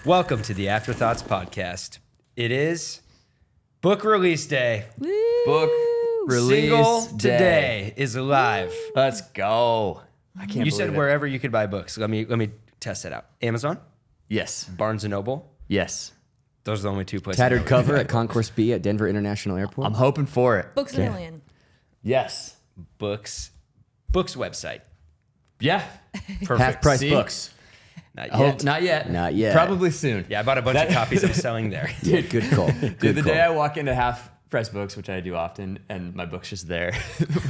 Welcome to the Afterthoughts podcast. It is book release day. Book release Single day. today is alive. Let's go. I can't You believe said it. wherever you could buy books. Let me test that out. Amazon, Yes. Barnes and Noble. Yes. Those are the only two places. Tattered I know. cover at Concourse B at Denver International Airport. I'm hoping for it. Books a Million. Yes. Books website. Yeah. Perfect. Half price See? books. Not I hope yet. not yet. Not yet. Probably soon. Yeah, I bought a bunch of copies I'm selling there. Dude, good call. Dude, Good the call. day I walk into half price books, which I do often, and my book's just there,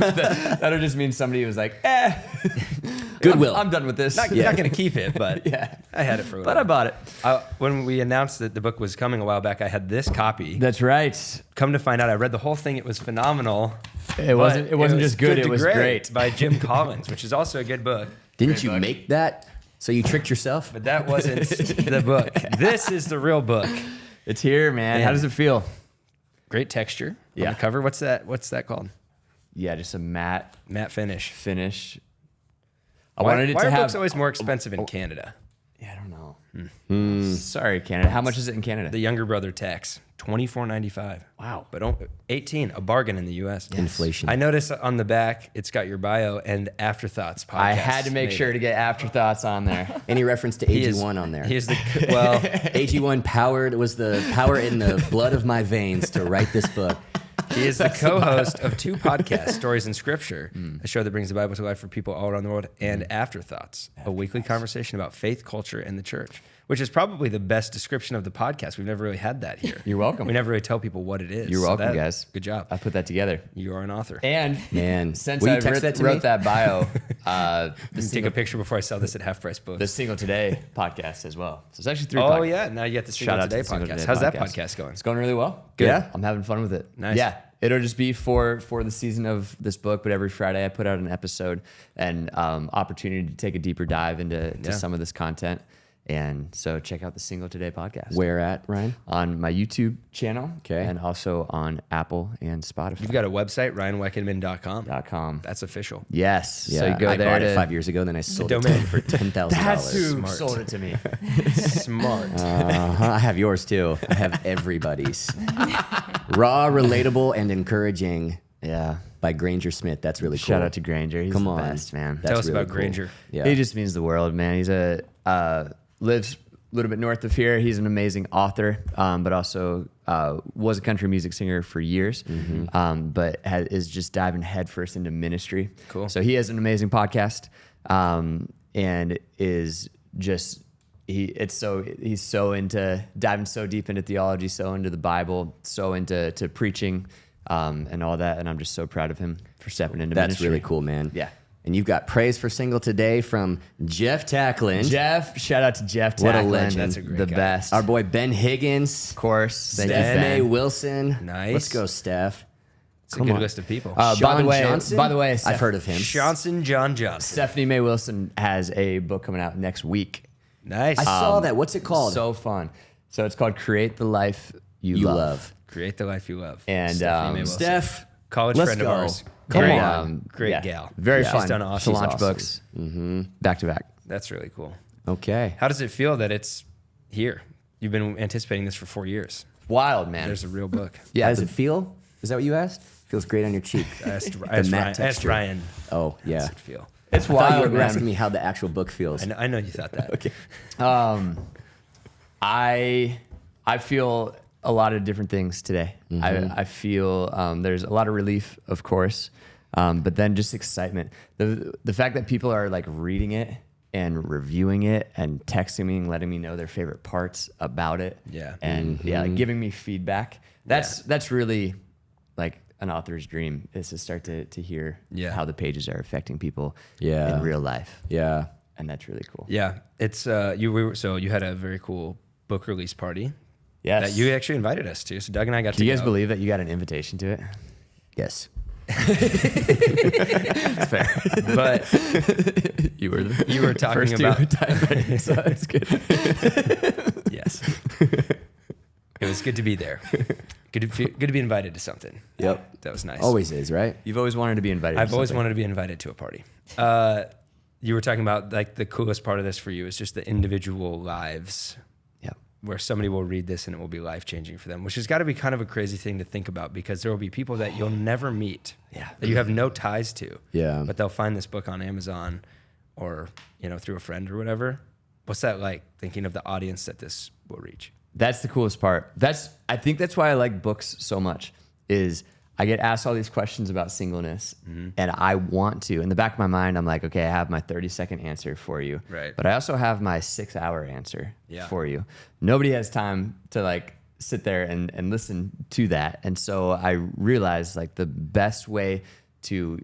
that'll just mean somebody was like, Goodwill. I'm done with this. Not going to keep it, but Yeah. I had it for a But I little. bought it. When we announced that the book was coming a while back, I had this copy. That's right. Come to find out, I read the whole thing. It was phenomenal. It wasn't. It wasn't was just good. It to was great. by Jim Collins, which is also a good book. Didn't you make that? So you tricked yourself? But that wasn't the book. This is the real book. It's here, man. How does it feel? Great texture on Yeah. the cover. What's that called? Yeah, just a matte Matte finish. finish. Why wanted it are to have. books always more expensive in Canada? Yeah, I don't know. Sorry, Canada. How much is it in Canada? The younger brother tax, $24.95. Wow. But 18, a bargain in the U.S. Inflation. I noticed on the back, it's got your bio and Afterthoughts podcast. I had to make made sure it. to get Afterthoughts on there. Any reference to He is- AG1 on there? He is the, well, AG1 was the power in the blood of my veins to write this book. he is the co-host of two podcasts, Stories in Scripture, a show that brings the Bible to life for people all around the world, and Afterthoughts, a weekly conversation about faith, culture, and the church, which is probably the best description of the podcast. We've never really had that here. You're welcome. We never really tell people what it is. You're So welcome, guys. Good job. I put that together. You are an author. And Man, since will you I text that to me? wrote that bio, Take a picture before I sell this at Half Price Books. the Single Today podcast as well. So it's actually 3 Oh podcasts. yeah, now you got the Single Shout out to Today the Single podcast. Today How's that podcast. podcast going? It's going really well. Good. Yeah, I'm having fun with it. Nice. Yeah, it'll just be for the season of this book, but every Friday I put out an episode and opportunity to take a deeper dive into some of this content. And so check out the Single Today podcast. Where at, Ryan? On my YouTube channel. Okay. And also on Apple and Spotify. You've got a website, ryanwekenman.com. .com. That's official. Yes. Yeah, so you go I there bought to it 5 years ago, then I sold it domain. for $10,000. That's who Smart. sold it to me. Smart. I have yours too. I have everybody's. Raw, relatable, and encouraging Yeah. by Granger Smith. That's really cool. Shout out to Granger. He's Come the on. best, man. That's Tell us really about cool. Granger. Yeah. He just means the world, man. He's lives a little bit north of here. He's an amazing author, but also was a country music singer for years, but is just diving headfirst into ministry. Cool. So he has an amazing podcast, and is just he's so into diving so deep into theology, so into the Bible, so into preaching, and all that. And I'm just so proud of him for stepping into That's ministry. really cool, man. Yeah. And you've got praise for single today from Jeff Tackland. Shout out to Jeff. What a Tackland. legend. That's a great the guy. best. Our boy Ben Higgins. Of course. Thank you, Steph May Ben. Wilson. Nice. Let's go, Steph. It's a good list of people. By Sean the way, Johnson? I've I've heard of him. Johnson, John Johnson. Stephanie May Wilson has a book coming out next week. Nice. I saw that. What's it called? So fun. So it's called Create the Life You, You Love. Love. Create the life you love. And, Stephanie May Wilson. Steph, college let's friend go. of ours. Come Great, on. great Yeah. gal. Very She's fun. done awesome. To launch She's awesome. books. Back to back. That's really cool. Okay. How does it feel that it's here? You've been anticipating this for 4 years. Wild, man. There's a real book. yeah. How does it feel? Is that what you asked? Feels great on your cheek. I asked matte Ryan. texture. How Oh, yeah. does it feel? It's I thought you wild, were man. asking me how the actual book feels. I know you thought that. Okay. I feel a lot of different things today. I feel there's a lot of relief, of course, but then just excitement. The fact that people are like reading it and reviewing it and texting me and letting me know their favorite parts about it. Yeah. And like giving me feedback. That's really like an author's dream, is to start to hear how the pages are affecting people in real life. Yeah. And that's really cool. Yeah, it's you had a very cool book release party Yes. that you actually invited us to. So Doug and I got to Do you guys go. believe that you got an invitation to it? Yes. That's fair. But you were talking first about so that's good. yes. It was good to be there. Good to be invited to something. Yep. That was nice. Always is, right? You've always wanted to be invited. I've to always something. wanted to be invited to a party. You were talking about like the coolest part of this for you is just the individual lives Yeah. where somebody will read this and it will be life-changing for them, which has got to be kind of a crazy thing to think about, because there will be people that you'll never meet, that you have no ties to, but they'll find this book on Amazon or, through a friend or whatever. What's that like, thinking of the audience that this will reach? That's the coolest part. I think that's why I like books so much, is I get asked all these questions about singleness, and I want to. In the back of my mind, I'm like, okay, I have my 30-second answer for you. Right. But I also have my 6-hour answer for you. Nobody has time to like sit there and listen to that. And so I realized like the best way to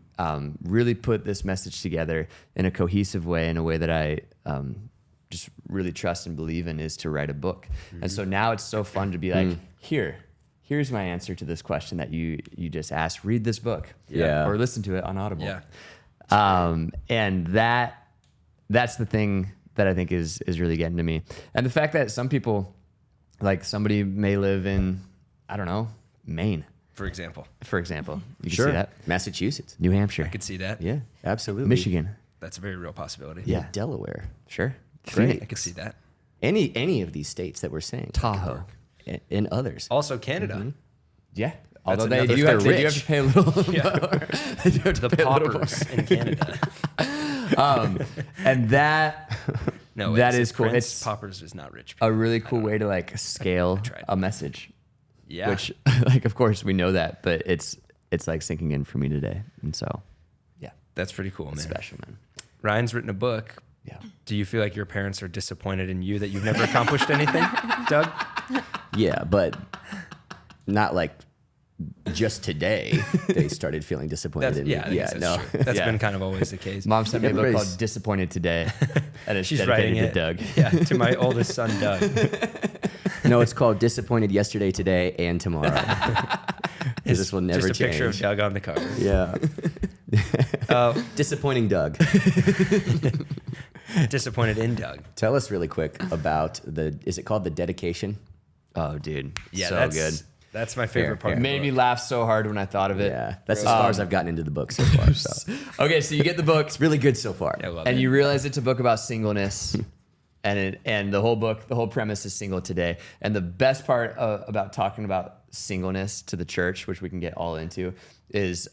really put this message together in a cohesive way, in a way that I just really trust and believe in, is to write a book. And so now it's so fun to be like, here's my answer to this question that you just asked. Read this book, or listen to it on Audible. And that's the thing that I think is really getting to me. And the fact that some people, like somebody may live in, I don't know, Maine, For example. You can see that. Massachusetts. New Hampshire. I could see that. Yeah, absolutely. Michigan. That's a very real possibility. Yeah, Delaware. Sure. Great. I could see that. Any of these states that we're saying. Tahoe. And others. Also Canada. Yeah. Although they another- do, If they're have to rich. pay a little more. The paupers in Canada. And that No, that it's is cool. Prince It's paupers is not rich. a really cool way to like scale tried. a message. Yeah. Which like of course we know that, but it's like sinking in for me today. And so That's pretty cool, man. special, man. Ryan's written a book. Yeah. Do you feel like your parents are disappointed in you that you've never accomplished anything, Doug? Yeah, but not like just today they started feeling disappointed in me. I guess that's true. That's been kind of always the case. Mom sent me a book Everybody's- called Disappointed Today. And it's She's dedicated writing to it. Doug. Yeah, to my oldest son, Doug. No, it's called Disappointed Yesterday, Today, and Tomorrow. 'Cause this will never Just a picture of change. Doug on the cover. Yeah. Disappointing Doug. Disappointed in Doug. Tell us really quick about is it called The Dedication? Oh, dude. Yeah, so that's good. That's my favorite part. Fair. of the Made me book. laugh so hard when I thought of it. Yeah. That's as far as I've gotten into the book so far. So. Okay, so you get the book It's really good so far. I love and it. you realize it's a book about singleness. And the whole premise is single today. And the best part about talking about singleness to the church, which we can get all into, is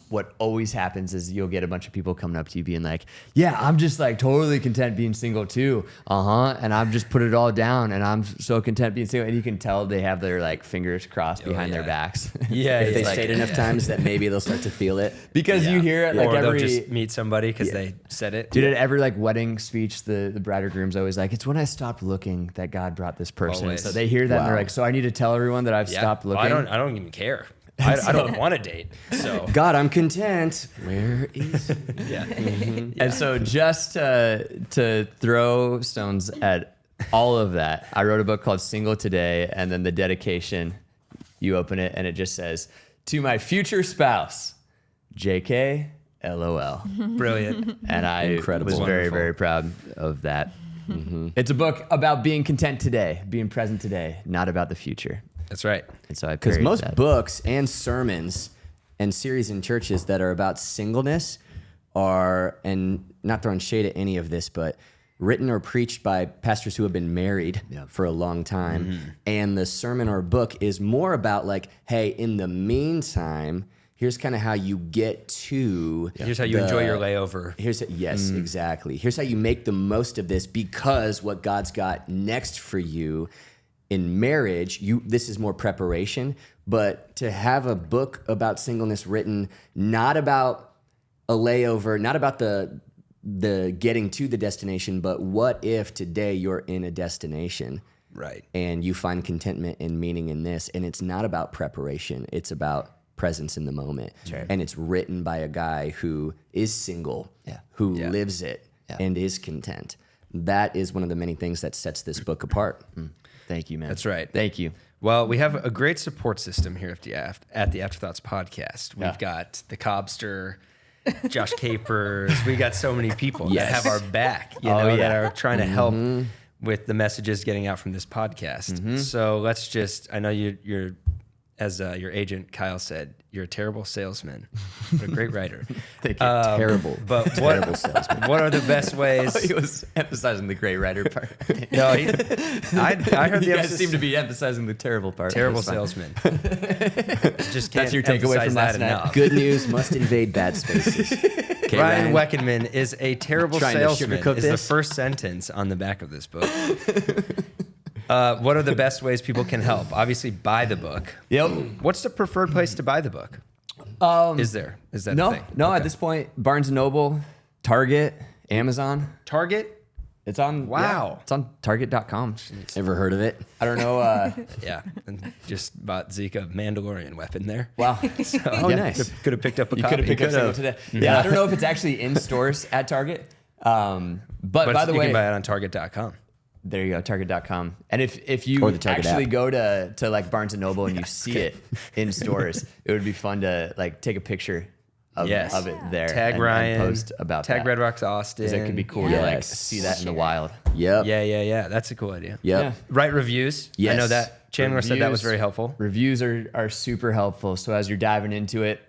what always happens is you'll get a bunch of people coming up to you being like, yeah, I'm just like totally content being single too. And I've just put it all down and I'm so content being single. And you can tell they have their like fingers crossed behind their backs. Yeah, If it's they like- say it enough times that maybe they'll start to feel it. Because you hear it like or every... they'll just meet somebody because they said it. Dude, at every like wedding speech, the bride or groom's always like, it's when I stopped looking that God brought this person. Always. So they hear that and they're Wow. like, so I need to tell everyone that I've Yeah. stopped Well, looking. I don't even care. I don't want to date. So God, I'm content. Where is he? yeah. And so just to throw stones at all of that, I wrote a book called Single Today, and then the dedication, you open it and it just says, to my future spouse, JK, LOL. Brilliant. And I Incredible. was very, Wonderful. very proud of that. It's a book about being content today, being present today, not about the future. That's right. And so I Because parodied most that. books and sermons and series in churches that are about singleness are, and not throwing shade at any of this, but written or preached by pastors who have been married for a long time. And the sermon or book is more about like, hey, in the meantime, here's kind of how you get to. Here's how you enjoy your layover. Yes, exactly. Here's how you make the most of this, because what God's got next for you in marriage, this is more preparation. But to have a book about singleness written, not about a layover, not about the getting to the destination, but what if today you're in a destination, Right. and you find contentment and meaning in this, and it's not about preparation, it's about presence in the moment. And it's written by a guy who is single, who lives it and is content. That is one of the many things that sets this book apart. Thank you, man. That's right. Thank you. Well, we have a great support system here at the Afterthoughts podcast. We've got the Cobster, Josh Capers. We got so many people that have our back, that are trying to help with the messages getting out from this podcast. So let's just, I know you're as your agent Kyle said, you're a terrible salesman, but a great writer. Thank you. Terrible. But Terrible salesman. what are the best ways? He was emphasizing the great writer part. No, I heard the You guys emphasis. seem to be emphasizing the terrible part. Terrible That's fine. salesman. Just can't That's your takeaway emphasize from that last night? enough. Good news must invade bad spaces. Okay, Ryan Wekenman is a terrible Trying to salesman sugarcoat is the this? first sentence on the back of this book. What are the best ways people can help? Obviously, buy the book. Yep. What's the preferred place to buy the book? Is that the No, thing? no. Okay. At this point, Barnes & Noble, Target, Amazon. Target? It's on. Wow. Yeah, it's on Target.com. Ever heard of it? I don't know. Yeah, and just bought Zeke a Mandalorian weapon there. Wow. So, Oh, nice. Could have picked up a You copy. could have picked up some today. Yeah, I don't know if it's actually in stores at Target. But by the you way, can buy it on Target.com. there you go, Target.com. And if you Or the Target actually app. go to like Barnes & Noble and you see it in stores, it would be fun to like take a picture of it there. Tag and Ryan. post about Tag that. Red Rocks Austin. 'Cause it could be cool to like Yes. see that in the wild. Yep. Yeah. That's a cool idea. Yep. Yeah. Write reviews. I Yes. know that. Chandler said that was Reviews. very helpful. Reviews are super helpful. So as you're diving into it,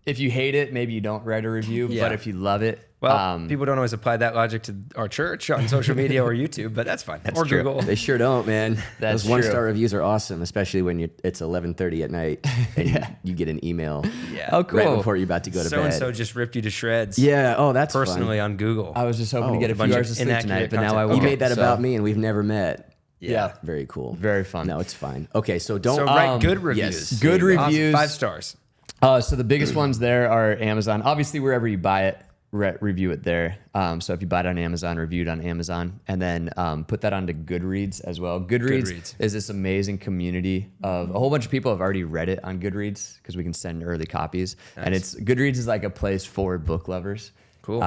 if you hate it, maybe you don't write a review. Yeah. But if you love it, Well, people don't always apply that logic to our church on social media or YouTube, but that's fine. Or true. Google. They sure don't, man. That's Those 1-star true. reviews are awesome, especially when it's 11:30 at night and you get an email Yeah. oh, cool. right before you're about to go to So and bed. so just ripped you to shreds. Yeah. Oh, that's Personally fun. on Google. I was just hoping to get a bunch few of hours of sleep inaccurate tonight, but now I content. won't. You made that So- about me, and we've never met. Yeah. Very cool. Very fun. No, it's fine. Okay, so don't. So write good reviews. yes. Good Awesome. reviews. 5 stars. So the biggest ones there are Amazon. Obviously, wherever you buy it, review it there. So if you buy it on Amazon, review it on Amazon, and then put that onto Goodreads as well. Goodreads is this amazing community of a whole bunch of people have already read it on Goodreads because we can send early copies. And Goodreads is like a place for book lovers. Cool.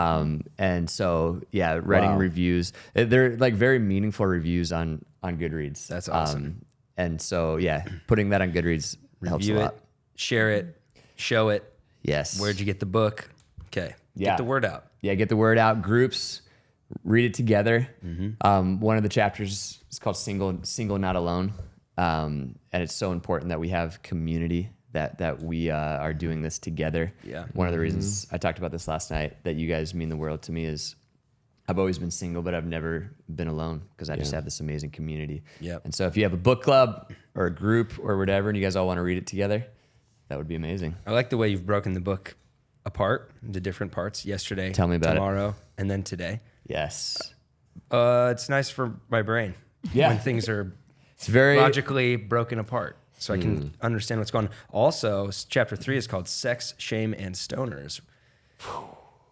And so yeah, writing Wow. reviews. They're like very meaningful reviews on Goodreads. That's awesome. And so yeah, putting that on Goodreads helps a Review lot. it. Share it. Show it. Yes. Where'd you get the book? Okay. Yeah. Get the word out. Yeah, get the word out. Groups, read it together. One of the chapters is called "Single, Not Alone," and it's so important that we have community. That we are doing this together. Yeah. One of the reasons I talked about this last night that you guys mean the world to me is I've always been single, but I've never been alone because I just have this amazing community. Yep. And so if you have a book club or a group or whatever, and you guys all want to read it together, that would be amazing. I like the way you've broken the book apart into different parts. Yesterday, Tell me about it. tomorrow, and then today. Yes. It's nice for my brain Yeah. when things are It's very logically broken apart, so I can understand what's going on. Also, chapter 3 is called "Sex, Shame, and Stoners."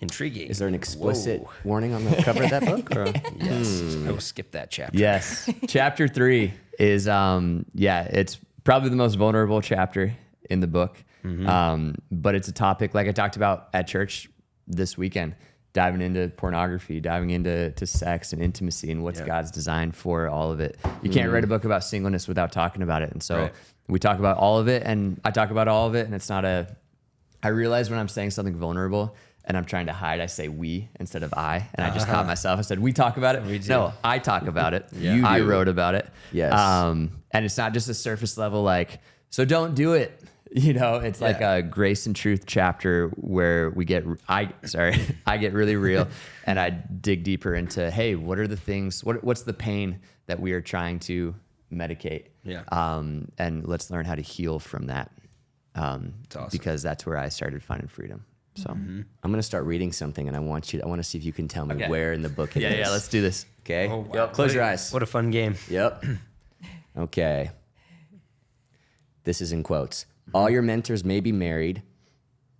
Intriguing. Is there an explicit Whoa. warning on the cover of that book? Or? Yes, I will skip that chapter. Yes. Chapter 3 is it's probably the most vulnerable chapter in the book. But it's a topic like I talked about at church this weekend, diving into pornography, diving into sex and intimacy and what's God's design for all of it. You can't write a book about singleness without talking about it. And so we talk about all of it, and I talk about all of it, and it's not I realize when I'm saying something vulnerable and I'm trying to hide, I say we instead of I. And I just caught myself. I said, we talk about it. We do. No, I talk about it. You I do. wrote about it. Yes. And it's not just a surface level, like, so don't do it. You know, it's like a grace and truth chapter where I get really real and I dig deeper into, hey, what are the things, what's the pain that we are trying to medicate? Yeah. And let's learn how to heal from that. awesome. Because that's where I started finding freedom. So I'm going to start reading something, and I want to see if you can tell me Okay. where in the book it is. yeah, let's do this. Okay. Oh, wow. Yep. Close What your a- eyes. What a fun game. Yep. Okay. This is in quotes. All your mentors may be married,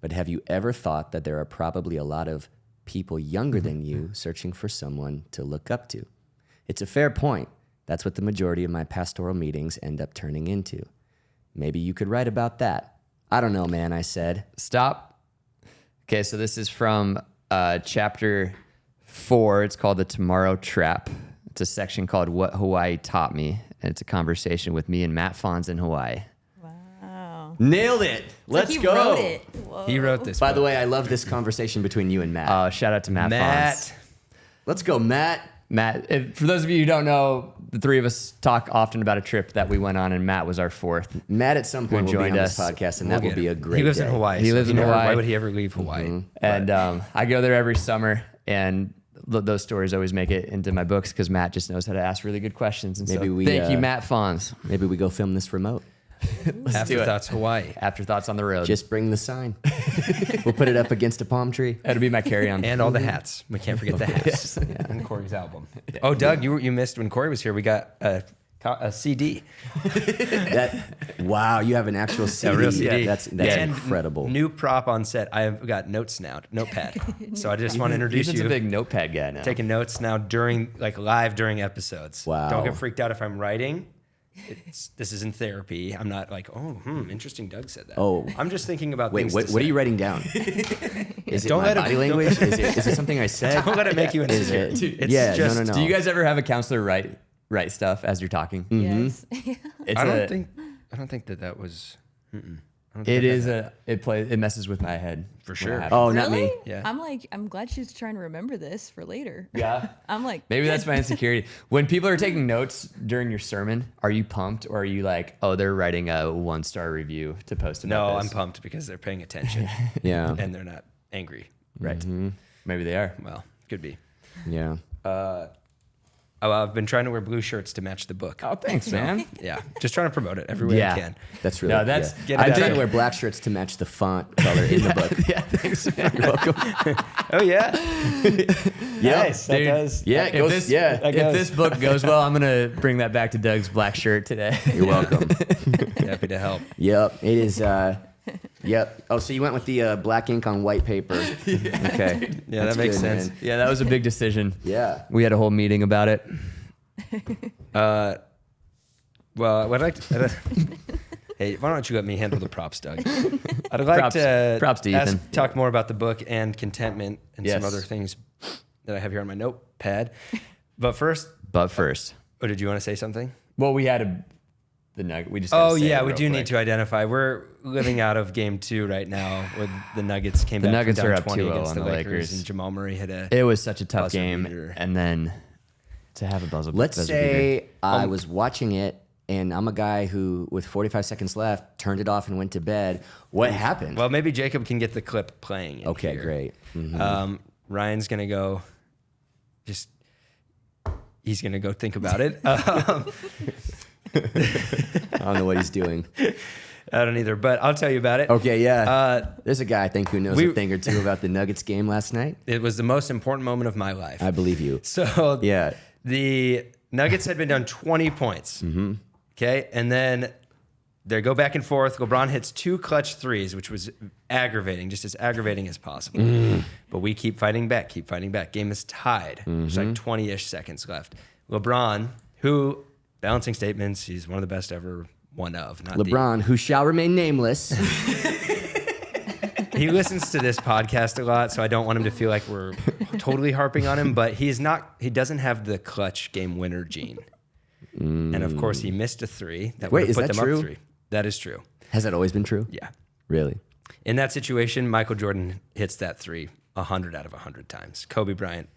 but have you ever thought that there are probably a lot of people younger than you searching for someone to look up to? It's a fair point. That's what the majority of my pastoral meetings end up turning into. Maybe you could write about that. I don't know, man, I said. Stop. Okay, so this is from chapter 4. It's called The Tomorrow Trap. It's a section called What Hawaii Taught Me, and it's a conversation with me and Matt Fonz in Hawaii. Wow. Nailed it. Let's He go. wrote it. Whoa. He wrote this. By the book. way, I love this conversation between you and Matt. Shout out to Matt Fonz. Matt. Let's go, Matt. Matt, for those of you who don't know, the three of us talk often about a trip that we went on, and Matt was our fourth. Matt at some point will be joined on this us. podcast, and that will be a great He lives day. in Hawaii. He lives in Hawaii. Why would he ever leave Hawaii? And I go there every summer, and those stories always make it into my books because Matt just knows how to ask really good questions. And Maybe so we, thank you, Matt Fons. Maybe we go film this remote. Let's do it. Afterthoughts Hawaii. Afterthoughts on the road. Just bring the sign. We'll put it up against a palm tree. That'll be my carry-on. And all the hats. We can't forget the hats. And Corey's album. Oh, Doug, you missed when Corey was here. We got a CD. Wow, you have an actual CD. A real CD. That's And incredible. New prop on set. I've got notes now, notepad. So I just want to introduce Ethan's you. a big notepad guy now. Taking notes now live during episodes. Wow. Don't get freaked out if I'm writing. This isn't therapy. I'm not like, interesting. Doug said that. Oh. I'm just thinking about Wait, things. what to are say. you writing down? Is it Don't my let it- body don't- language? Is it something I said? Don't let it make you Is insecure. it? It's Yeah, just, no. Do you guys ever have a counselor write stuff as you're talking? Yes. It's I don't think that was. It messes with my head For when sure. it happens. Oh, not Really? me. Yeah. I'm glad she's trying to remember this for later. Yeah. I'm like, Maybe that's my insecurity. When people are taking notes during your sermon, are you pumped or are you like, oh, they're writing a 1-star review to post about No, this? I'm pumped because they're paying attention. Yeah. And they're not angry. Right. Maybe they are. Well, could be. Yeah. I've been trying to wear blue shirts to match the book. Oh, thanks, man. Yeah, just trying to promote it every way Yeah. I can. That's really No, that's- yeah. Get it I'm out trying there. to wear black shirts to match the font color in the book. Yeah, thanks, man. You're welcome. Oh yeah, Yeah. nice. That Dude. does. Yeah, it goes, If yeah. this book goes well, I'm going to bring that back to Doug's black shirt today. You're welcome. Happy to help. Yep, it is. Yep. Oh, so you went with the black ink on white paper. Okay. Yeah, That's that makes good, sense. man. Yeah, that was a big decision. Yeah. We had a whole meeting about it. Well, what I'd like to. Hey, why don't you let me handle the props, Doug? I'd like Props to Ethan. talk more about the book and contentment and some Yes. other things that I have here on my notepad. But first, oh, did you want to say something? Well, we had the nugget. We just. gotta Oh say yeah, it we real do quick. need to identify. We're living out of game 2 right now with the Nuggets came The back Nuggets from down are up 20 2-0 against on the the Lakers, Lakers. and Jamal Murray hit a. It was such a tough buzzer game, beater. and then to have a buzzer. Let's buzzer beater. say I was watching it, and I'm a guy who, with 45 seconds left, turned it off and went to bed. What happened? Well, maybe Jacob can get the clip playing. In Okay, here. great. Mhm. Ryan's gonna go. He's gonna go think about it. I don't know what he's doing. I don't either, but I'll tell you about it. Okay, yeah. Uh, There's a guy I think who knows we- a thing or two about the Nuggets game last night. It was the most important moment of my life. I believe you. So Yeah. the Nuggets had been down 20 points. Okay, and then they go back and forth. LeBron hits 2 clutch threes, which was aggravating, just as aggravating as possible. But we keep fighting back, Game is tied. There's like 20-ish seconds left. LeBron, who, balancing statements, he's one of the best ever, one of. Not LeBron, who shall remain nameless. He listens to this podcast a lot, so I don't want him to feel like we're totally harping on him, but he doesn't have the clutch game winner gene. And of course, he missed a 3 that Wait, would have is put that them true? up 3. That is true. Has that always been true? Yeah. Really? In that situation, Michael Jordan hits that 3 100 out of 100 times. Kobe Bryant,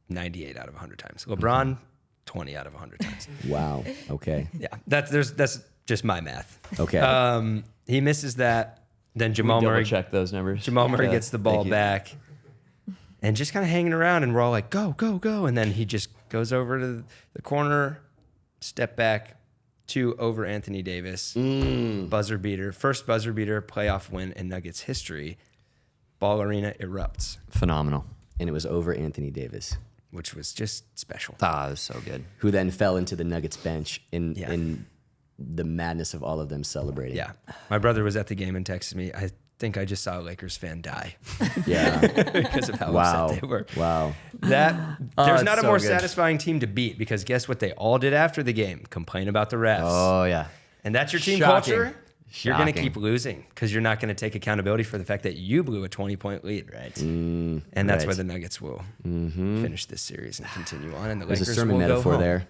98 out of 100 times. LeBron, 20 out of 100 times. Wow. Okay. Yeah, that's just my math. Okay. He misses that. Then Jamal Double Murray check those numbers. Jamal Murray gets the ball Thank you. back and just kind of hanging around, and we're all like, go, go, go. And then he just goes over to the corner, step back, 2 over Anthony Davis, buzzer beater, first buzzer beater playoff win in Nuggets history. Ball arena erupts, Phenomenal. And it was over Anthony Davis, which was just special. Ah, it was so good. who then fell into the Nuggets bench in Yeah. the madness of all of them celebrating. Yeah. My brother was at the game and texted me, I think I just saw a Lakers fan die Yeah. because of how Wow. upset they were. Wow. There's it's not a so more good. satisfying team to beat, because guess what they all did after the game? Complain about the refs. Oh yeah. And that's your team Shocking. culture. You're going to Shocking. keep losing because you're not going to take accountability for the fact that you blew a 20-point lead, right? And that's right. why the Nuggets will finish this series and continue on, and the There's a Lakers sermon will go metaphor home. there.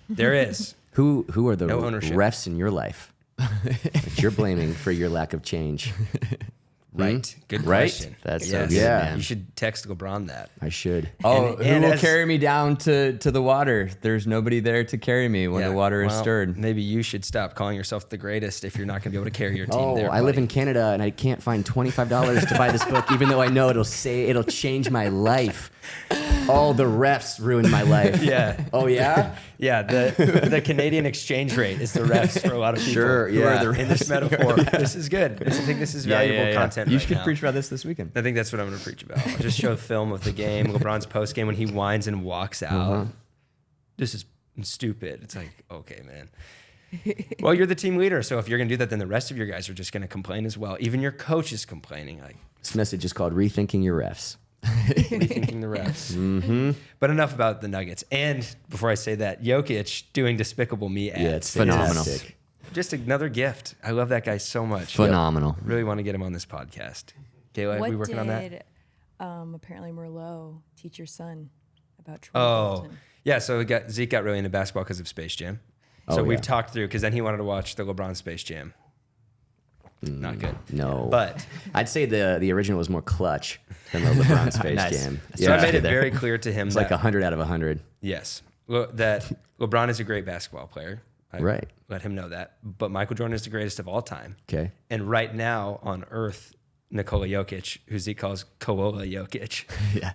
There is. Who are the No ownership. refs in your life that you're blaming for your lack of change? Right. Good Right? question. That's so good, Yeah. man. You should text LeBron that. I should. Oh, And- who and will as- carry me down to the water? There's nobody there to carry me when the water is well, stirred. Maybe you should stop calling yourself the greatest if you're not going to be able to carry your team Oh, there. I live buddy. in Canada and I can't find $25 to buy this book, even though I know it'll change my life. All the refs ruined my life. Yeah. Oh yeah. Yeah, the Canadian exchange rate is the refs for a lot of people. Sure, who yeah. are in this metaphor. This is good. I think this is valuable content. You right should now. preach about this weekend. I think that's what I'm going to preach about. I'll just show film of the game, LeBron's post game when he whines and walks out. This is stupid. It's like, okay, man. Well, you're the team leader, so if you're going to do that, then the rest of your guys are just going to complain as well. Even your coach is complaining. Like, This message is called Rethinking Your Refs. rethinking the refs. But enough about the Nuggets. And before I say that, Jokic doing Despicable Me ads. Yeah, it's Phenomenal. fantastic. Just another gift. I love that guy so much. Phenomenal. Really want to get him on this podcast. Kayla, are we working on that? Apparently Merlot teach your son about Troy Oh, Bolton? yeah. So Zeke got really into basketball because of Space Jam. So Oh, we've yeah. talked through, because then he wanted to watch the LeBron Space Jam. Not good. No. But I'd say the original was more clutch than the LeBron Space Nice. Jam. so I made it very clear to him It's that like 100 out of 100. yes, that LeBron is a great basketball player. I Right. let him know that. But Michael Jordan is the greatest of all time. Okay. And right now on Earth, Nikola Jokic, who Zeke calls Koala Jokic,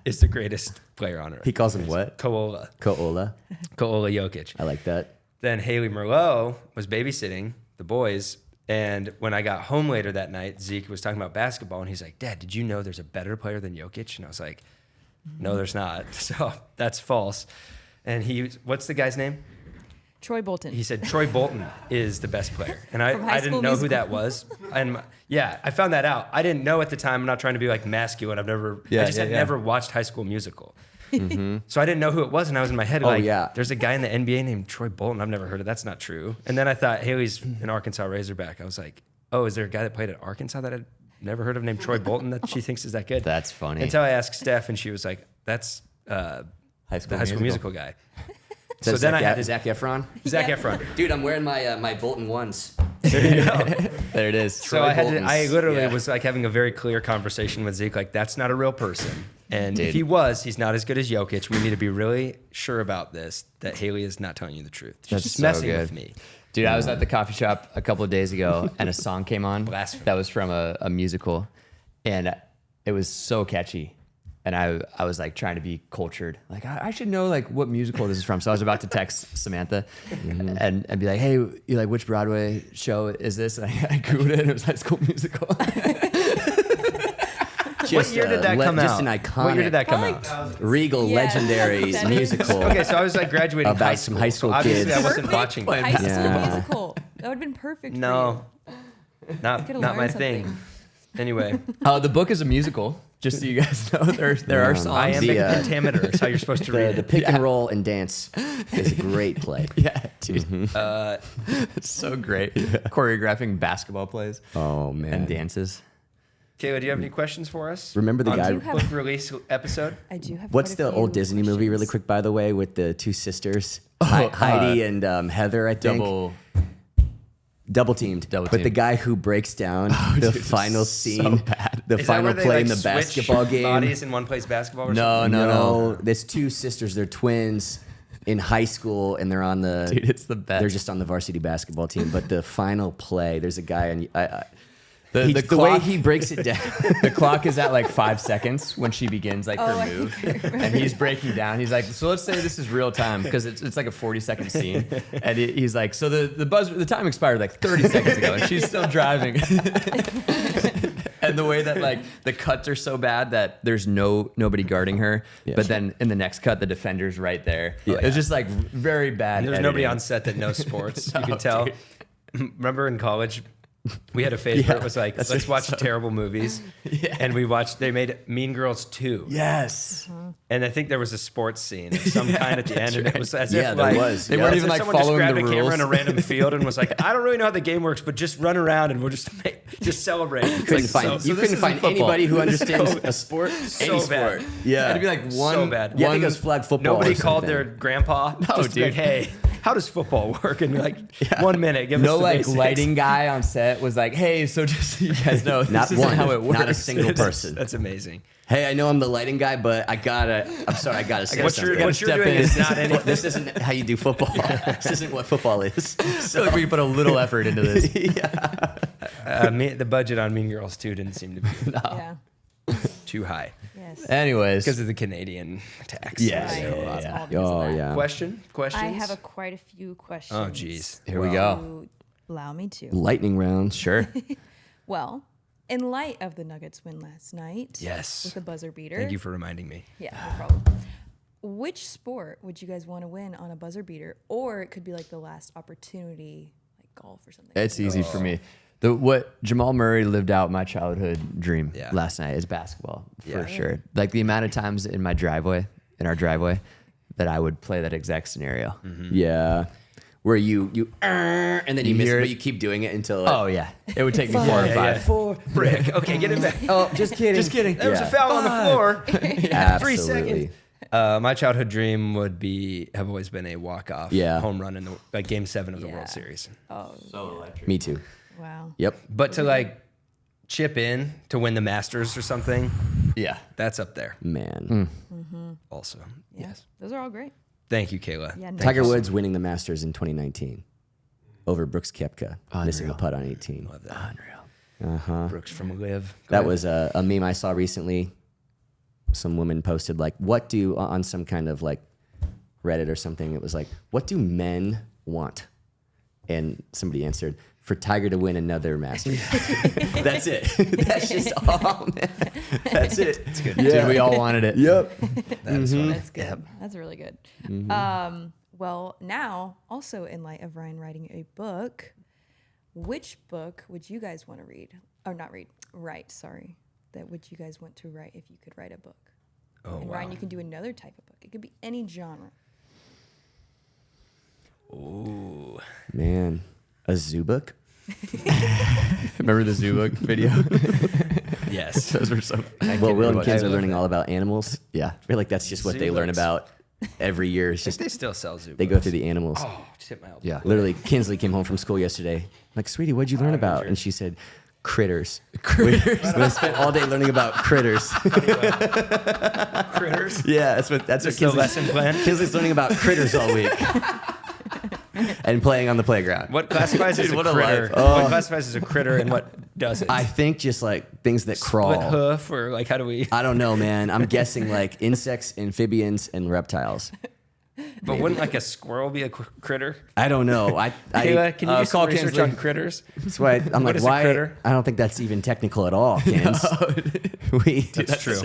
is the greatest player on Earth. He calls him what? Koala Koala. Jokic. I like that. Then Haley Merlot was babysitting the boys. And when I got home later that night, Zeke was talking about basketball. And he's like, Dad, did you know there's a better player than Jokic? And I was like, no, there's not. So that's false. And what's the guy's name? Troy Bolton. He said Troy Bolton is the best player. And I High didn't School know who Musical. that was. And yeah, I found that out. I didn't know at the time. I'm not trying to be like masculine. I just had never watched High School Musical. So I didn't know who it was. And I was in my head like, yeah. there's a guy in the NBA named Troy Bolton. I've never heard of. That's not true. And then I thought Haley's an Arkansas Razorback. I was like, oh, is there a guy that played at Arkansas that I'd never heard of named Troy Bolton that she thinks is that good? That's funny. Until I asked Steph, and she was like, that's the High School Musical guy. So then I had Zac Efron. Zac Yeah. Efron. Dude, I'm wearing my Bolton ones. There it is. So I Bolton's, literally yeah. was like having a very clear conversation with Zeke, like that's not a real person. And if Dude. he's not as good as Jokic. We need to be really sure about this, that Haley is not telling you the truth. She's That's just so messing good. with me. Dude, I was at the coffee shop a couple of days ago, and a song came on Blasphemy. that was from a musical, and it was so catchy. And I was like trying to be cultured, like I should know like what musical this is from. So I was about to text Samantha and be like, hey, you like which Broadway show is this? And I Googled it, and it was High School Musical. What year did that come out? Just an iconic, What year did that come Probably out? regal, Yeah, legendary 2007. musical. Okay, so I was like graduating About high some school. high school so obviously kids. I wasn't watching that. High School Yeah. Musical. That would have been perfect. No, not could've my learned thing. something. Anyway, The book is a musical, just so you guys know. There are songs. I am the The, pentameter. Is how you're supposed to read The it. pick and roll and dance is a great play. Yeah, dude. It's so great. Choreographing basketball plays Oh man. and dances. Kayla, do you have any questions for us? Remember the on guy- the book release episode? I do have. What's quite a the few old Disney movie, really questions. quick, by the way, with the two sisters, Oh, Heidi and Heather, I think. Double teamed. Double But the teamed. guy who breaks down the dude, final so scene, bad. the Is that final where they, play like, in the switch basketball game. Bodies and one plays basketball. Or No, something? no. There's two sisters. They're twins in high school, and they're on the. Dude, it's the best. They're just on the varsity basketball team. But the final play, there's a guy, and The the way clock- he breaks it down. The clock is at like 5 seconds when she begins like Oh, her I move, think I remember. and he's breaking down. He's like, so let's say this is real time because it's like a 40-second scene, and he's like, so the time expired like 30 seconds ago, and she's still driving. And the way that like the cuts are so bad that there's nobody guarding her, but then in the next cut the defender's right there. It's just like very bad. And there's nobody editing. on set that knows sports. You No, can tell. dude. Remember in college, we had a phase where it was like, let's watch terrible movies. And they made Mean Girls 2. Yes. And I think there was a sports scene of some kind at the end. And it was as Yeah, if there like, was. They Yeah. weren't as even if like someone just following grabbed the a camera rules. in a random field and was like, I don't really know how the game works, but just run around and we'll just celebrate. It's couldn't like, find, so you this couldn't is find football. anybody who understands a sport. So Any sport. bad. Yeah. It'd be like one. So bad. Yeah, I think it was flag football. Nobody or called something. their grandpa. No, just to be like, dude. hey, how does football work? And like 1 minute, give us No the like basics. lighting guy on set was like, hey, so just so you guys know, Not this isn't one. how it works. Not a single person. That's amazing. Hey, I know I'm the lighting guy, but I'm sorry, I gotta say What something. you're step doing in. is not any. This isn't how you do football. This isn't what football is. So like we can put a little effort into this. The budget on Mean Girls 2 didn't seem to be Yeah. too high Yes. Anyways, because of the Canadian tax. Yeah. Right. yeah, It's yeah. all because of Oh that. yeah. Questions? I have quite a few questions. Oh, geez. here we go. You allow me to. Lightning round. Sure. Well, in light of the Nuggets win last night, Yes. with a buzzer beater. Thank you for reminding me. Yeah, no problem. Which sport would you guys want to win on a buzzer beater? Or it could be like the last opportunity, like golf or something. It's easy for me. What Jamal Murray lived out my childhood dream Yeah. last night is basketball for Yeah. sure. Like the amount of times in our driveway, that I would play that exact scenario. Yeah. Where you and then you miss hear it, but it. you keep doing it until Oh yeah, it would take me 4 or 5. 4 brick. Okay, get it back. Oh, just kidding. Just kidding. There was a foul on the floor. 3 Absolutely. seconds. My childhood dream would have always been a walk-off home run in the Game 7 of the Yeah. World Series. Oh, Me too. wow. Yep. But to like chip in to win the Masters or something, Yeah. that's up there Man. also. Yeah. Yes. Those are all great. Thank you, Kayla. Yeah, no Tiger problem. Woods winning the Masters in 2019 over Brooks Koepka, missing a Unreal. putt on 18. Love that. Unreal. Brooks from Live. That was a meme I saw recently. Some woman posted like, "What do on some kind of like Reddit or something?" It was like, "What do men want?" And somebody answered, "For Tiger to win another Masters." That's it. That's just all. Man. That's it. It's good. Dude, we all wanted it. Yep. That's good. That's really good. Well, now, also in light of Ryan writing a book, which book would you guys want to read? Or not read, write, sorry. That would you guys want to write if you could write a book? Oh, And wow. Ryan, you can do another type of book. It could be any genre. Ooh. Man, a zoo book. Remember the zoo book video? Yes. Those were so. Well, Will and watch kids I are love learning that. all about animals. Yeah, I feel like that's just what Zoo they learn books. about every year. It's just They still sell zoo they go books. through the animals. Oh, just hit my elbow. Yeah. Literally, Kinsley came home from school yesterday. I'm like, sweetie, what'd you learn about? And she said, critters. Critters. We spent all day learning about critters. Critters. Yeah, that's what The Kinsley's lesson plan. Kinsley's learning about critters all week. And playing on the playground. What classifies as a what a critter? life. What classifies as a critter and what doesn't? I think just like things that Split crawl. hoof or like how do we? I don't know, man. I'm guessing like insects, amphibians, and reptiles. But wouldn't like a squirrel be a critter? I don't know. Kayla, can you do some call research Kinsley. on critters? That's why I'm like, is a why? critter? I don't think that's even technical at all, Kins. That's true.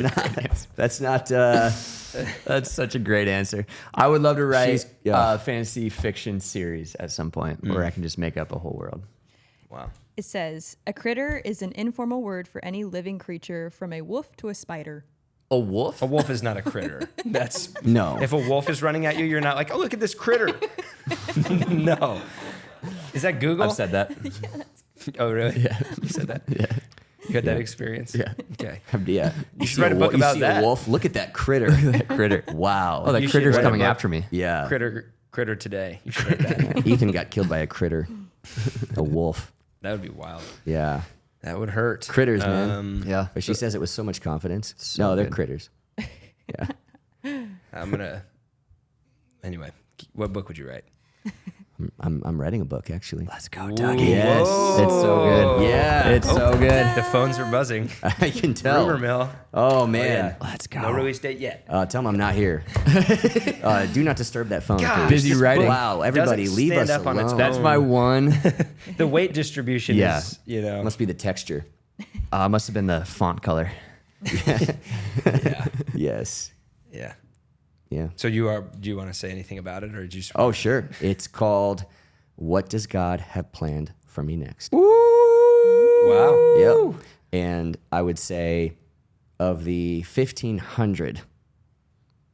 That's not. That's such a great answer. I would love to write She's- yeah. a fantasy fiction series at some point where I can just make up a whole world. Wow. It says, a critter is an informal word for any living creature from a wolf to a spider. A wolf? A wolf is not a critter. That's No. If a wolf is running at you, you're not like, oh, look at this critter. No. Is that Google? I've said that. Oh, really? Yeah. You said that? Yeah. You had that experience? Yeah. Okay. Yeah. You should write a book about you see that. a wolf. Look at that critter. That critter. Wow. Oh, that You should critter's write a coming book. after me. yeah. Critter today. You should write that. Ethan got killed by a critter. A wolf. That would be wild. Yeah. That would hurt. Critters, man. Yeah. But she says it with so much confidence. So No, they're good. critters. Yeah. I'm gonna. Anyway, what book would you write? I'm writing a book actually. Let's go, Dougie. Yes. It's so good. Yeah. It's so good. The phones are buzzing. I can tell. Rumor mill. Oh Oh, man. yeah. Let's go. No release date yet. Tell him I'm not here. Do not disturb that phone. Gosh, please. Busy writing. Wow, everybody, Doesn't leave stand us up on its alone. own. That's my one. The weight distribution Yeah. is, you know. Must be the texture. Must have been the font color. Yeah. Yes. Yeah. Yeah. So do you want to say anything about it or did you just Oh, sure. It's called "What Does God Have Planned for Me Next?" Wow. Yep. And I would say, of the 1,500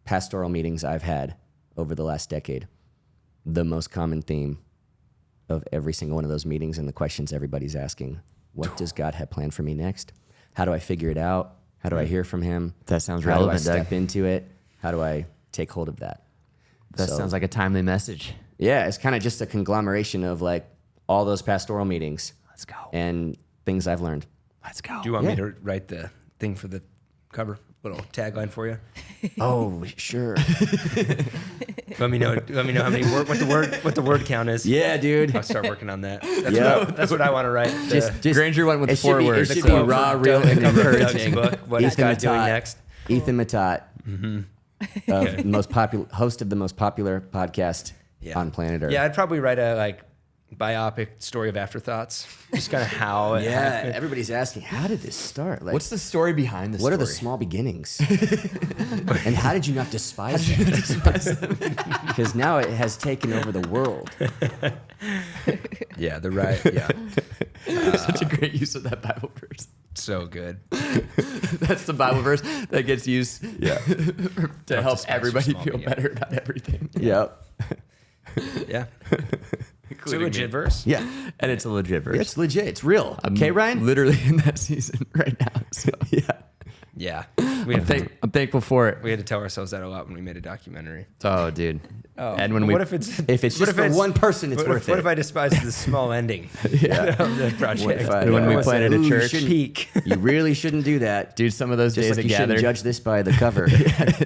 pastoral meetings I've had over the last decade, the most common theme of every single one of those meetings and the questions everybody's asking: what does God have planned for me next? How do I figure it out? How do I hear from Him? That sounds How relevant, do I Doug. step into it? How do I take hold of that? That So- sounds like a timely message. Yeah, it's kind of just a conglomeration of like all those pastoral meetings. Let's go. And things I've learned. Let's go. Do you want me to write the thing for the cover? Little tagline for you. Oh, sure. Let me know how many what the word count is. Yeah, dude. I'll start working on that. That's what I want to write. Just Granger went with 4 words. It should be raw, real, and encouraging. Book. What is God doing next? Ethan Matott, of most popular host of the most popular podcast on planet Earth. Yeah, I'd probably write a like biopic story of Afterthoughts. Just kind of how it happened. Everybody's asking, how did this start? Like, What's the story behind the what story? are the small beginnings? And how did you not despise them? Because now it has taken over the world. Yeah, yeah. Such a great use of that Bible verse. So good. That's the Bible verse that gets used to help despise everybody your small feel beginning. better about everything. Yep. Yeah. It's a Including legit me. verse. Yeah. And it's a legit verse. It's legit. It's real. I'm Okay, Ryan? literally in that season right now. So Yeah. Yeah. We I'm thankful for it. we had to tell ourselves that a lot when we made a documentary. Oh, dude. Oh, And when but we what if it's If it's what just for one person, it's what worth if, What it. if I despise the small ending of the project? What if I- And when we Yeah. planted a Ooh, you church, shouldn't- peak. You really shouldn't do that. dude, some of those Just days like you shouldn't together. judge this by the cover.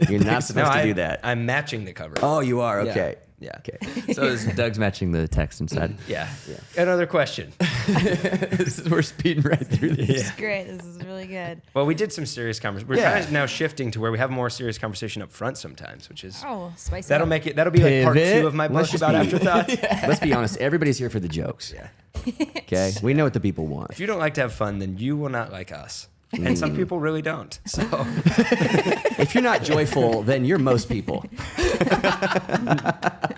You're not supposed to do that. I'm matching the cover. Oh, you are? Okay. Yeah. Okay. So is Doug's matching the text inside. Yeah. Another question. We're speeding right through this. This is great. This is really good. Well, we did some serious conversation. We're kind of now shifting to where we have more serious conversation up front sometimes, which is Oh, spicy. that'll be like part Pivot. 2 of my book Let's just about be- afterthoughts. Let's be honest. Everybody's here for the jokes. Yeah. Okay. We know what the people want. If you don't like to have fun, then you will not like us. And some people really don't. So If you're not joyful, then you're most people.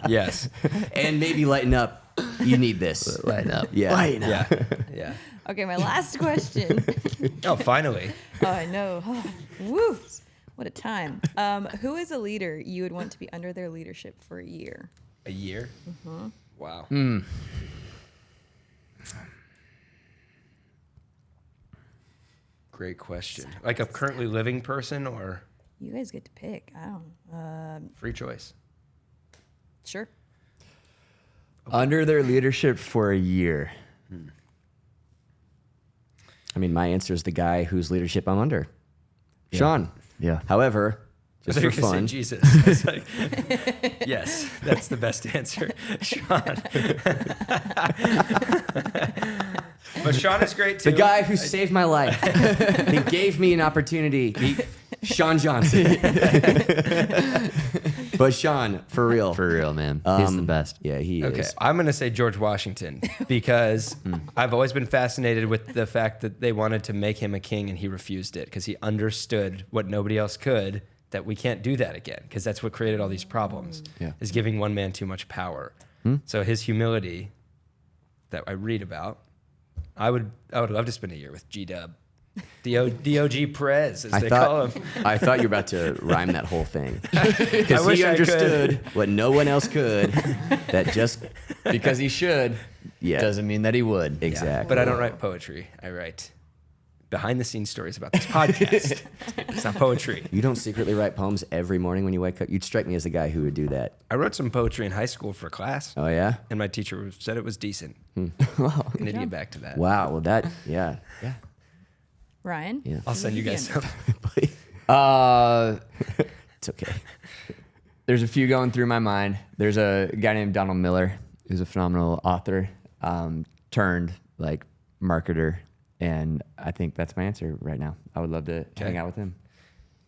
yes. And maybe lighten up. You need this. Lighten up. Yeah. Lighten up. Yeah. Yeah. Okay, my last question. Oh, finally. Oh, I know. Oh, woo. What a time. Who is a leader you would want to be under their leadership for a year? A year? Wow. Great question. Like a currently living person or You guys get to pick. I don't. free choice? Sure. Under their leadership for a year. I mean, my answer is the guy whose leadership I'm under. Sean. Yeah. However, just I for thought you were gonna fun. say Jesus. It's like, yes, that's the best answer, Sean. But Sean is great too. The guy who saved my life. He gave me an opportunity. Sean Johnson. But Sean, for real. For real, man. He's the best. Yeah, he Okay, is. I'm going to say George Washington because I've always been fascinated with the fact that they wanted to make him a king and he refused it because he understood what nobody else could, that we can't do that again because that's what created all these problems, is giving one man too much power. So his humility that I read about, I would love to spend a year with G-Dub. DOG Perez, as they call him. I thought you were about to rhyme that whole thing. I Because wish he I could. understood what no one else could. That just, Because he should yeah. doesn't mean that he would. Exactly. But I don't write poetry. I write behind-the-scenes stories about this podcast. It's not poetry. You don't secretly write poems every morning when you wake up? You'd strike me as the guy who would do that. I wrote some poetry in high school for class, Oh, yeah? and my teacher said it was decent. I need to get back to that. Wow. Well, that, yeah. Ryan? Yeah. I'll send you guys some. It's okay. There's a few going through my mind. There's a guy named Donald Miller who's a phenomenal author turned like marketer. And I think that's my answer right now. I would love to hang out with him.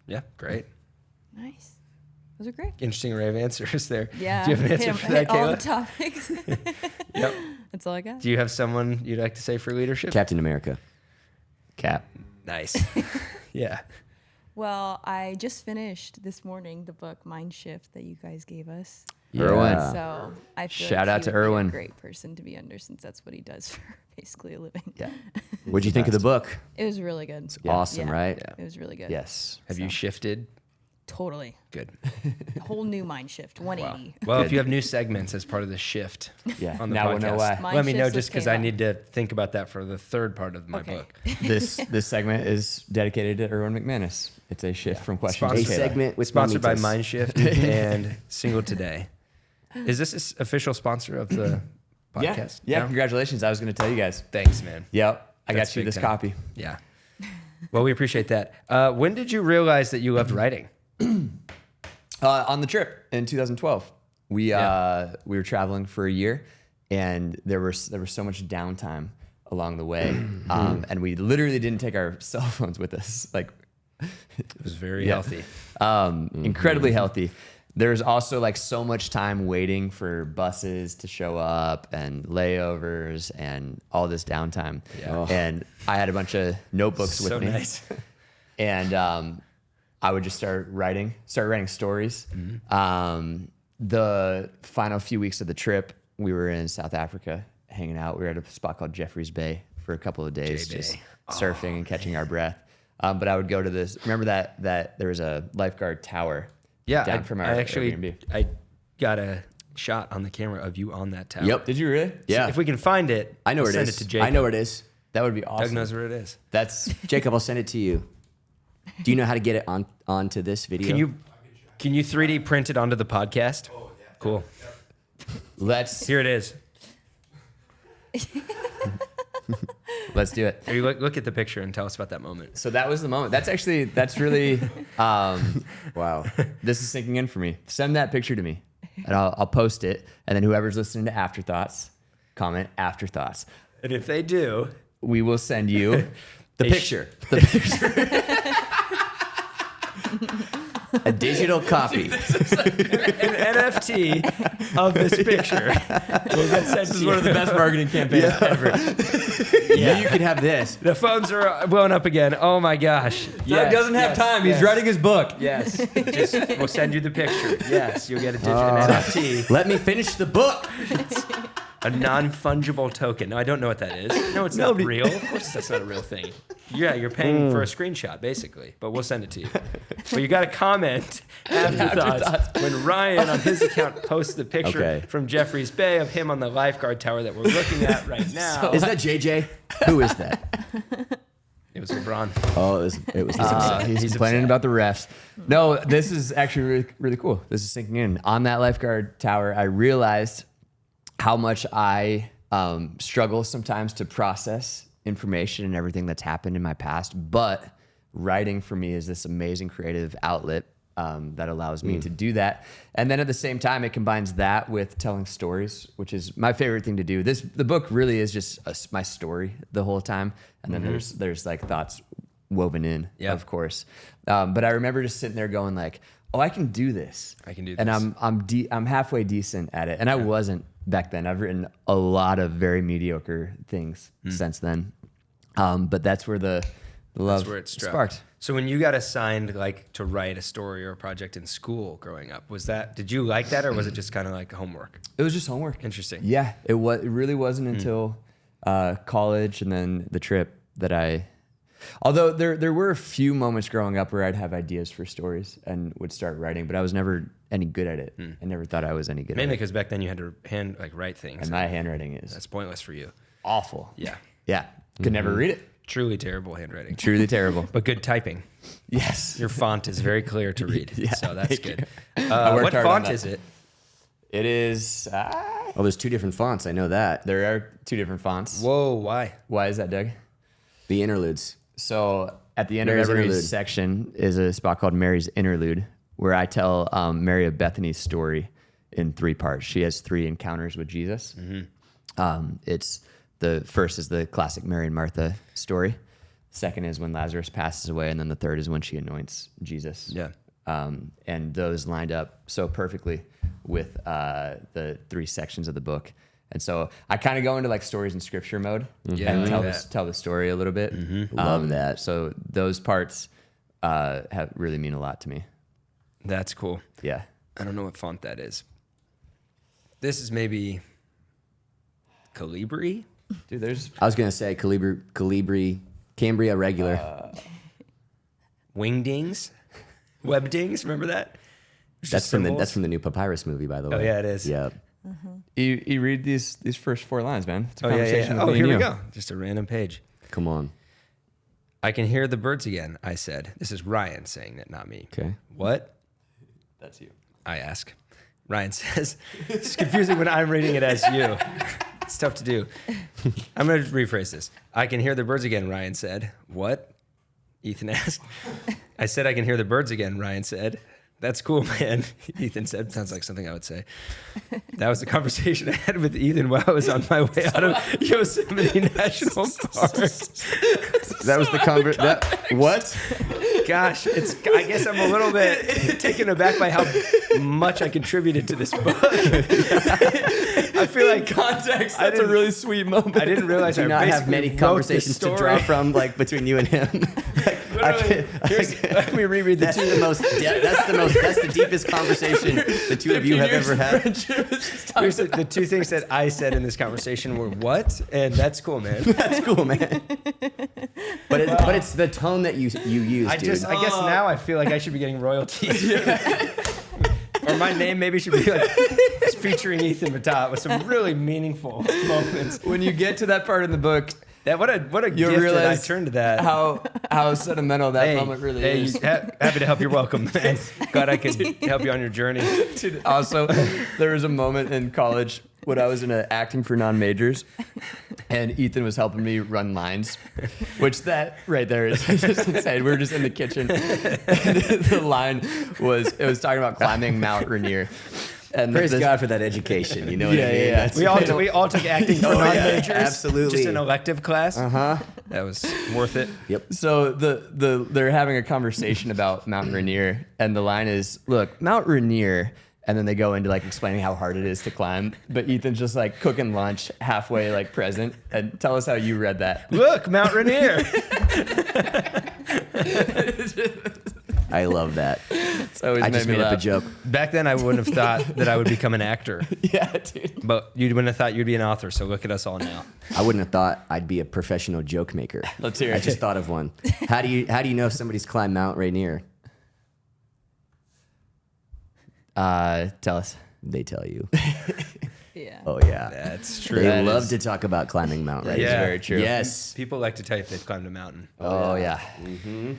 Yeah, great. Nice. Those are great. Interesting array of answers there. Yeah. Do you have an answer hit for that, all the Kayla? topics. Yep. That's all I got. Do you have someone you'd like to say for leadership? Captain America. Cap. Nice. Yeah. Well, I just finished this morning the book Mind Shift that you guys gave us. Erwin. Yeah. So I feel Shout like out he to would be Erwin. a great person to be under since that's what he does for basically a living. Yeah. What'd you think of the book? It was really good. Awesome, Yeah. right? It was really good. Yes. Have you shifted? Totally. Good. A whole new mind shift, 180. Well, if you have new segments as part of the shift Yeah. on the Now podcast, we'll know why. Mind let me know shifts just with because I Kayla. need to think about that for the third part of my Okay. book. This segment is dedicated to Erwin McManus. It's a shift from questions. A Sponsored. to Kayla. segment with Sponsored by Mamitas. Mindshift and Single Today. Is this an official sponsor of the podcast? Yeah. No? Congratulations. I was going to tell you guys. Thanks, man. Yep. I That's got you big this time. copy. Yeah. Well, we appreciate that. When did you realize that you loved writing? On the trip in 2012, we were traveling for a year, and there was so much downtime along the way, and we literally didn't take our cell phones with us. Like, It was very healthy. incredibly healthy. There's also like so much time waiting for buses to show up and layovers and all this downtime. Yeah. Oh. And I had a bunch of notebooks with So me. nice. And I would just start writing stories. The final few weeks of the trip, we were in South Africa hanging out. We were at a spot called Jeffrey's Bay for a couple of days, J-Bay. just surfing and catching our breath. But I would go to this. Remember that there was a lifeguard tower. Yeah, down from our Airbnb. I got a shot on the camera of you on that tower. Yep. Did you really? Yeah. If we can find it, I know where it send is. it to Jacob. I know where it is. That would be awesome. Doug knows where it is. That's Jacob, I'll send it to you. Do you know how to get it onto this video? Can you 3D print it onto the podcast? Oh, yeah. Cool. let's Here it is. do it. Hey, look at the picture and tell us about that moment. So that was the moment. That's really Wow. this is sinking in for me. Send that picture to me, and I'll post it. And then whoever's listening to Afterthoughts, comment Afterthoughts. And if they do, We will send you The A picture. the picture. A digital copy. an NFT of this picture. We'll get sent This to is you. one of the best marketing campaigns ever. Yeah. You could have this. The phones are blowing up again. Oh my gosh. Doug doesn't have time. He's writing his book. Yes. We'll send you the picture. Yes, you'll get a digital NFT, Let me finish the book. a non-fungible token. No, I don't know what that is. No, it's not real. Of course, that's not a real thing. Yeah, you're paying for a screenshot, basically, but we'll send it to you. But you got to comment Afterthoughts when Ryan on his account posts the picture Okay. from Jeffrey's Bay of him on the lifeguard tower that we're looking at right now. Is that JJ? Who is that? It was LeBron. Oh, it was He's He's complaining upset. about the refs. No, this is actually really, really cool. This is sinking in. On that lifeguard tower, I realized how much I struggle sometimes to process information and everything that's happened in my past. But writing for me is this amazing creative outlet that allows me to do that. And then at the same time, it combines that with telling stories, which is my favorite thing to do. The book really is just my story the whole time. And then there's like thoughts woven in, of course. But I remember just sitting there going like, oh, I can do this. I can do And this. I'm halfway decent at it. And I wasn't back then. I've written a lot of very mediocre things since then. But that's where the love That's where it struck. sparked. So when you got assigned like to write a story or a project in school growing up, did you like that or was it just kind of like homework? It was just homework. Interesting. Yeah, it really wasn't until college and then the trip that although there were a few moments growing up where I'd have ideas for stories and would start writing, but I was never any good at it. I never thought I was any good Mainly at it. because back then you had to write things. And my handwriting is That's pointless for you. awful. Yeah. Yeah, could never read it. Truly terrible handwriting. Truly terrible. But good typing. Yes. Your font is very clear to read. Yeah, So that's thank good. worked What hard on font that. is it? It is. Oh, there's two different fonts. I know that. There are two different fonts. Whoa, why? Why is that, Doug? The interludes. So at the end Mary's of every interlude. section is a spot called Mary's Interlude, where I tell Mary of Bethany's story in 3 parts. She has 3 encounters with Jesus. It's the first is the classic Mary and Martha story. Second is when Lazarus passes away, and then the third is when she anoints Jesus. Yeah. And those lined up so perfectly with the 3 sections of the book. And so I kind of go into like stories in scripture mode Yeah, I and like that. tell the story a little bit. Love that. So those parts really mean a lot to me. That's cool. Yeah. I don't know what font that is. This is maybe Calibri? Dude, there's I was gonna say Calibri, Cambria regular. Wingdings? Webdings? Remember that? It's just symbols. That's from the new Papyrus movie, by the way. Oh, yeah, it is. Yeah. you read these first 4 lines, man. It's a Oh, yeah, yeah. conversation Oh, with me here and we you. go. Just a random page. Come on. I can hear the birds again, I said. This is Ryan saying that, not me. Okay. What? That's you. I ask. Ryan says. It's confusing when I'm reading it as you. It's tough to do. I'm going to rephrase this. I can hear the birds again, Ryan said. What? Ethan asked. I said I can hear the birds again, Ryan said. That's cool, man. Ethan said. Sounds like something I would say. That was the conversation I had with Ethan while I was on my way out of Yosemite National Park. That was the conversation. What? Gosh, I guess I'm a little bit taken aback by how much I contributed to this book. I feel like Context. That's a really sweet moment. I didn't realize Do I not have basically many wrote conversations this to draw from, like between you and him. Let me reread the That's two. that's the deepest conversation the two of you have ever had. Here's the two things that I said in this conversation were what, and that's cool, man. That's cool, man. But it's the tone that you use, I dude. guess now I feel like I should be getting royalties. Or my name maybe should be like featuring Ethan Matott with some really meaningful moments. When you get to that part in the book, What a you gift that I realize turned to that. how sentimental that moment really is. Happy to help. You're welcome, man. Glad I could help you on your journey. Dude, also, there was a moment in college when I was in acting for non-majors, and Ethan was helping me run lines, which that right there is just insane. We were just in the kitchen, and the line was talking about climbing Mount Rainier. And Praise God for that education. You know what I mean? Yeah. We all took acting for non-majors. absolutely. Just an elective class. Uh-huh. That was worth it. Yep. So they're having a conversation about Mount Rainier, and the line is, "Look, Mount Rainier," and then they go into like explaining how hard it is to climb. But Ethan's just like cooking lunch, halfway like present, and tell us how you read that. Look, Mount Rainier. I love that. It's always I just me made up a laugh. joke. Back then, I wouldn't have thought that I would become an actor. Yeah, dude. But you wouldn't have thought you'd be an author, so look at us all now. I wouldn't have thought I'd be a professional joke maker. Let's hear I it. just thought of one. How do you know if somebody's climbed Mount Rainier? Tell us. They tell you. Yeah. Oh yeah. That's true. They That love is- to talk about climbing Mount Rainier. That is very true. Yes. People like to tell you if they've climbed a mountain. Oh yeah.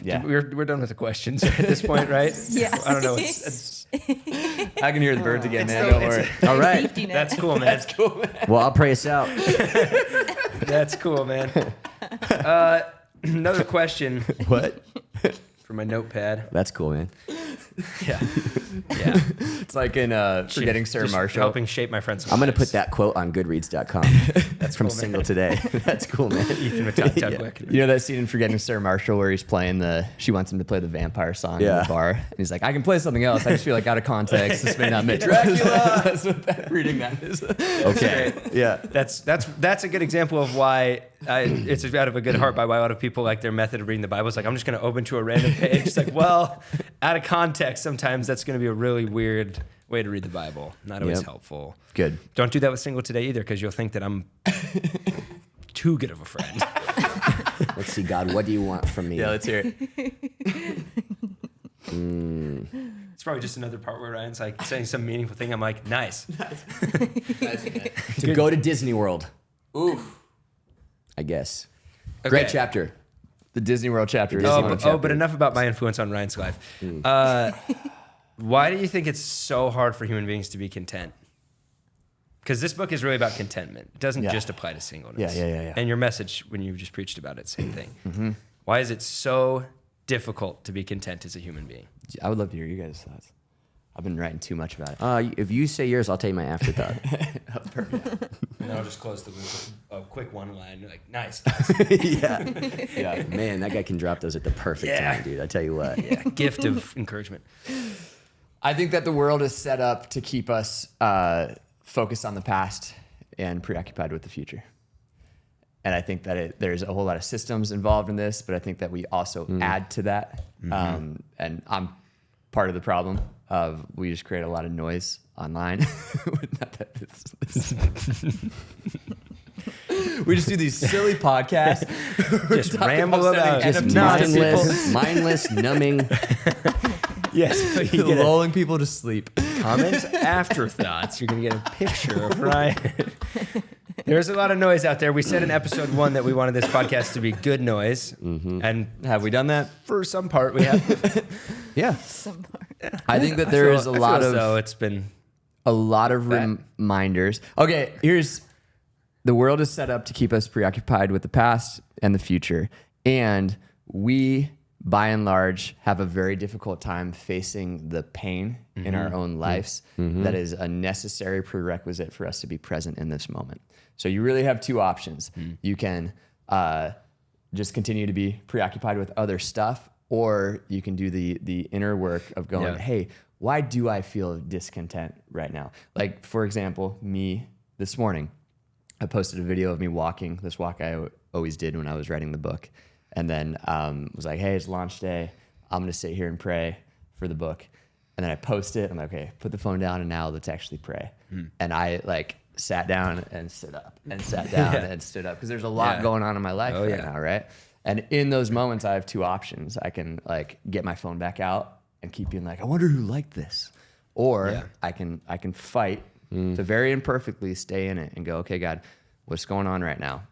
Yeah. We're done with the questions at this point, right? Yeah. I don't know. It's I can hear the birds again, man. so- Don't worry. All right. Safety net. that's cool, man. That's cool, man. Well, I'll pray us out. That's cool, man. Another question What? for my notepad. That's cool, man. Yeah. Yeah. It's like in Forgetting Sarah Just Marshall. helping shape my friends' I'm going to lives. put that quote on goodreads.com. That's from cool, man. Single Today. That's cool, man. Ethan Matott, Doug Yeah. Wekenman. You know that scene in Forgetting Sarah Marshall where he's playing she wants him to play the vampire song in Yeah. the bar. And he's like, I can play something else. I just feel like out of context. This may not make Dracula. That's what reading that is. Okay. Yeah. That's a good example of why it's out of a good heart by why a lot of people like their method of reading the Bible. It's like, I'm just going to open to a random page. It's like, well, out of context, sometimes that's going to be a really weird way to read the Bible. Not always Yep. helpful. Good. Don't do that with Single Today either, because you'll think that I'm too good of a friend. Let's see, God, what do you want from me? Yeah, let's hear it. It's probably just another part where Ryan's like saying some meaningful thing. I'm like, nice. To go to Disney World, Ooh. I guess. Okay. Great chapter. The Disney World chapter. Disney is World one. chapter. But enough about my influence on Ryan's life. Why do you think it's so hard for human beings to be content? Because this book is really about contentment. It doesn't Yeah. just apply to singleness. Yeah. And your message, when you just preached about it, same thing. Why is it so difficult to be content as a human being? I would love to hear you guys' thoughts. I've been writing too much about it. If you say yours, I'll tell you my afterthought. And I'll just close the loop with a quick one line. Like, nice. Yeah. Yeah. Man, that guy can drop those at the perfect Yeah. time, dude. I tell you what. Yeah, gift of encouragement. I think that the world is set up to keep us focused on the past and preoccupied with the future. And I think that there's a whole lot of systems involved in this, but I think that we also add to that. And I'm part of the problem of we just create a lot of noise online. Not that we just do these silly podcasts. Just ramble about Just just Mindless, numbing. Yes. You get a lulling people to sleep. comment afterthoughts. You're going to get a picture of Ryan. There's a lot of noise out there. We said in episode 1 that we wanted this podcast to be good noise. And Have we done that? for some part, we have. Yeah. Some more. I think that there is a lot of So it's been a lot of reminders. Okay, the world is set up to keep us preoccupied with the past and the future. And we, by and large, have a very difficult time facing the pain in our own lives that is a necessary prerequisite for us to be present in this moment. So you really have two options. You can just continue to be preoccupied with other stuff, or you can do the inner work of going, hey, why do I feel discontent right now? Like, for example, me this morning, I posted a video of me walking, this walk I always did when I was writing the book. And then was like, hey, it's launch day. I'm going to sit here and pray for the book. And then I post it. I'm like, okay, put the phone down and now let's actually pray. And I like sat down and stood up and sat down and stood up because there's a lot going on in my life right now, right? And in those moments, I have two options. I can like get my phone back out and keep being like, I wonder who liked this. Or I can fight to very imperfectly stay in it and go, okay, God, what's going on right now?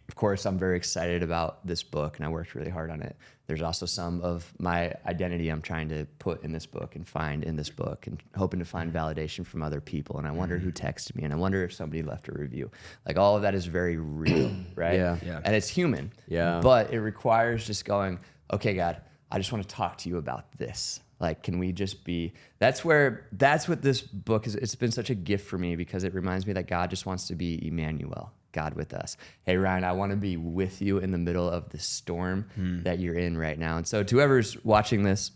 Of course, I'm very excited about this book and I worked really hard on it. There's also some of my identity I'm trying to put in this book and find in this book and hoping to find validation from other people. And I wonder who texted me and I wonder if somebody left a review. Like all of that is very real, right? And it's human. But it requires just going, okay, God, I just want to talk to you about this. Like, can we just be, that's what this book is. It's been such a gift for me because it reminds me that God just wants to be Emmanuel, God with us. Hey, Ryan, I want to be with you in the middle of the storm that you're in right now. And so to whoever's watching this,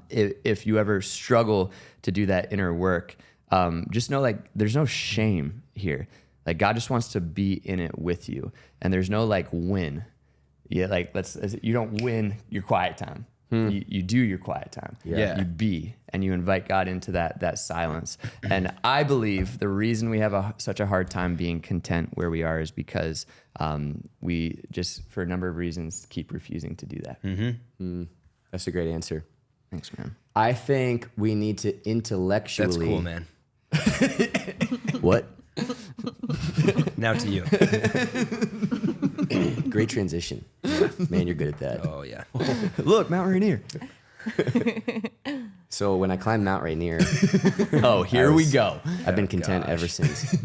if you ever struggle to do that inner work, just know like there's no shame here. Like God just wants to be in it with you. And there's no like win. Yeah, like you don't win your quiet time. You do your quiet time. You be, and you invite God into that silence. And I believe the reason we have such a hard time being content where we are is because we just, for a number of reasons, keep refusing to do that. That's a great answer. Thanks, man. I think we need to intellectually. That's cool, man. What? Now to you. Great transition. Man, you're good at that. Oh, yeah. Look, Mount Rainier. So when I climbed Mount Rainier, Here we go. I've been content ever since.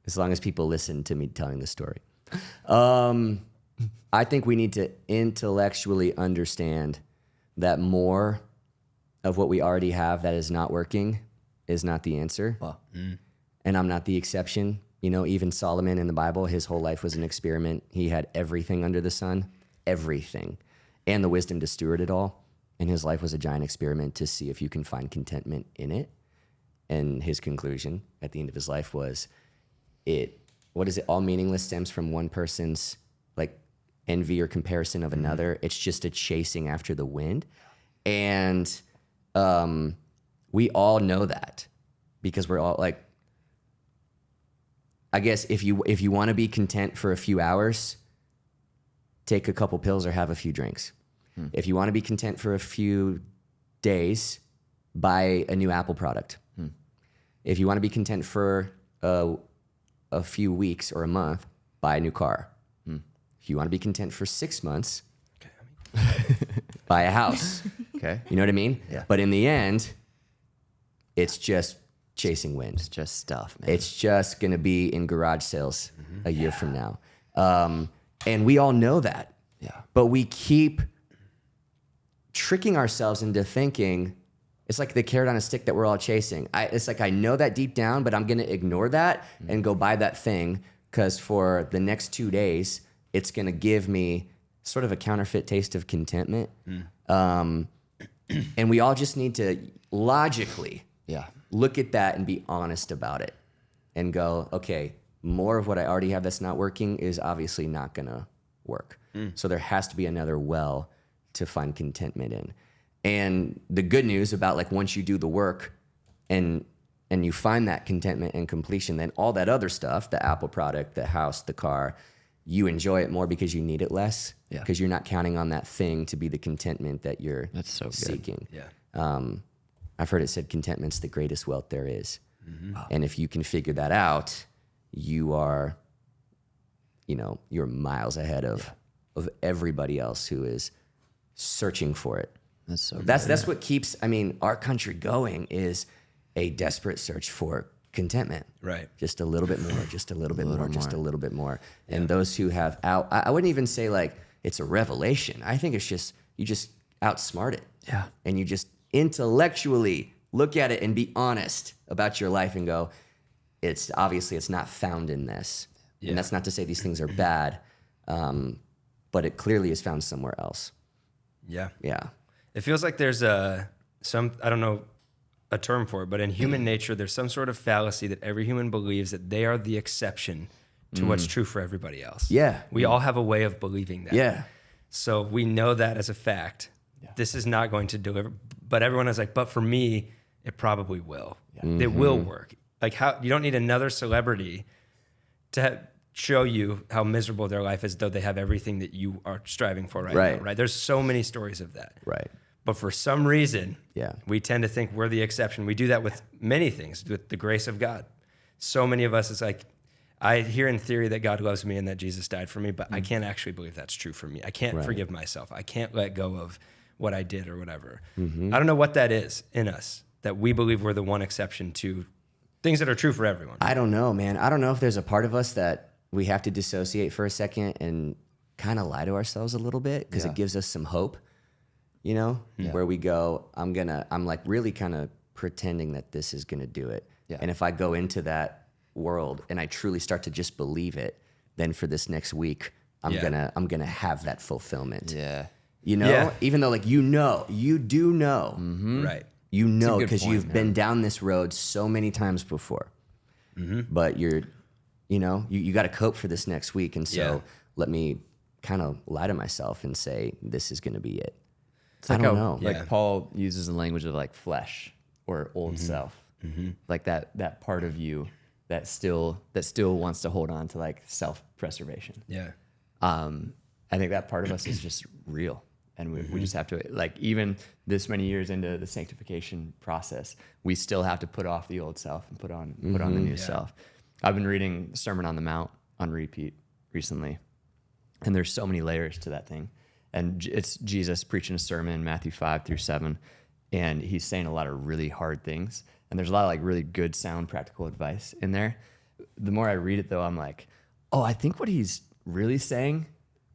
As long as people listen to me telling the story. I think we need to intellectually understand that more of what we already have that is not working is not the answer. And I'm not the exception. You know, even Solomon in the Bible, his whole life was an experiment. He had everything under the sun, everything, and the wisdom to steward it all. And his life was a giant experiment to see if you can find contentment in it. And his conclusion at the end of his life was, all meaningless stems from one person's like envy or comparison of another. It's just a chasing after the wind. And we all know that because we're all like, I guess if you want to be content for a few hours, take a couple pills or have a few drinks. If you want to be content for a few days, buy a new Apple product. If you want to be content for a few weeks or a month, buy a new car. If you want to be content for 6 months, buy a house. Okay. You know what I mean? Yeah. But in the end, it's just chasing wind. It's just stuff, man. It's just going to be in garage sales a year from now. And we all know that. Yeah. But we keep tricking ourselves into thinking it's like the carrot on a stick that we're all chasing. It's like I know that deep down, but I'm going to ignore that and go buy that thing because for the next 2 days, it's going to give me sort of a counterfeit taste of contentment. And we all just need to logically look at that and be honest about it and go, okay, more of what I already have that's not working is obviously not going to work. So there has to be another well to find contentment in. And the good news about like once you do the work and you find that contentment and completion, then all that other stuff, the Apple product, the house, the car, you enjoy it more because you need it less because you're not counting on that thing to be the contentment that you're seeking. I've heard it said contentment's the greatest wealth there is. And if you can figure that out, you are, you're miles ahead of everybody else who is searching for it. That's so That's what keeps, our country going is a desperate search for contentment. Right. Just a little bit more, just a little bit more, just a little bit more. And those who have I wouldn't even say like it's a revelation. I think it's just, you just outsmart it. Yeah. And you just intellectually look at it and be honest about your life and go, it's not found in this. Yeah. And that's not to say these things are bad, but it clearly is found somewhere else. Yeah. Yeah. It feels like there's I don't know a term for it, but in human nature, there's some sort of fallacy that every human believes that they are the exception to what's true for everybody else. Yeah. We all have a way of believing that. Yeah. So we know that as a fact. Yeah. This is not going to deliver. But everyone is like, but for me, it probably will. Yeah. It will work. Like how you don't need another celebrity to show you how miserable their life is, though they have everything that you are striving for right now. Right. There's so many stories of that. Right. But for some reason, yeah, we tend to think we're the exception. We do that with many things, with the grace of God. So many of us, it's like, I hear in theory that God loves me and that Jesus died for me, but I can't actually believe that's true for me. I can't forgive myself. I can't let go of what I did or whatever. I don't know what that is in us, that we believe we're the one exception to things that are true for everyone. I don't know, man. I don't know if there's a part of us that we have to dissociate for a second and kind of lie to ourselves a little bit because it gives us some hope. You know, where we go, I'm like really kind of pretending that this is going to do it. Yeah. And if I go into that world and I truly start to just believe it, then for this next week, I'm going to have that fulfillment. Yeah. You know, even though like, you do know, Right. You know, because you've been down this road so many times before, but you got to cope for this next week. And so let me kind of lie to myself and say, this is going to be it. It's like I don't know. Like Paul uses the language of like flesh or old self, like that part of you that still wants to hold on to like self-preservation. Yeah. I think that part of us is just real, and we just have to, like, even this many years into the sanctification process, we still have to put off the old self and put on the new self. I've been reading Sermon on the Mount on repeat recently, and there's so many layers to that thing. And it's Jesus preaching a sermon in Matthew 5-7, and he's saying a lot of really hard things. And there's a lot of like really good, sound, practical advice in there. The more I read it, though, I'm like, oh, I think what he's really saying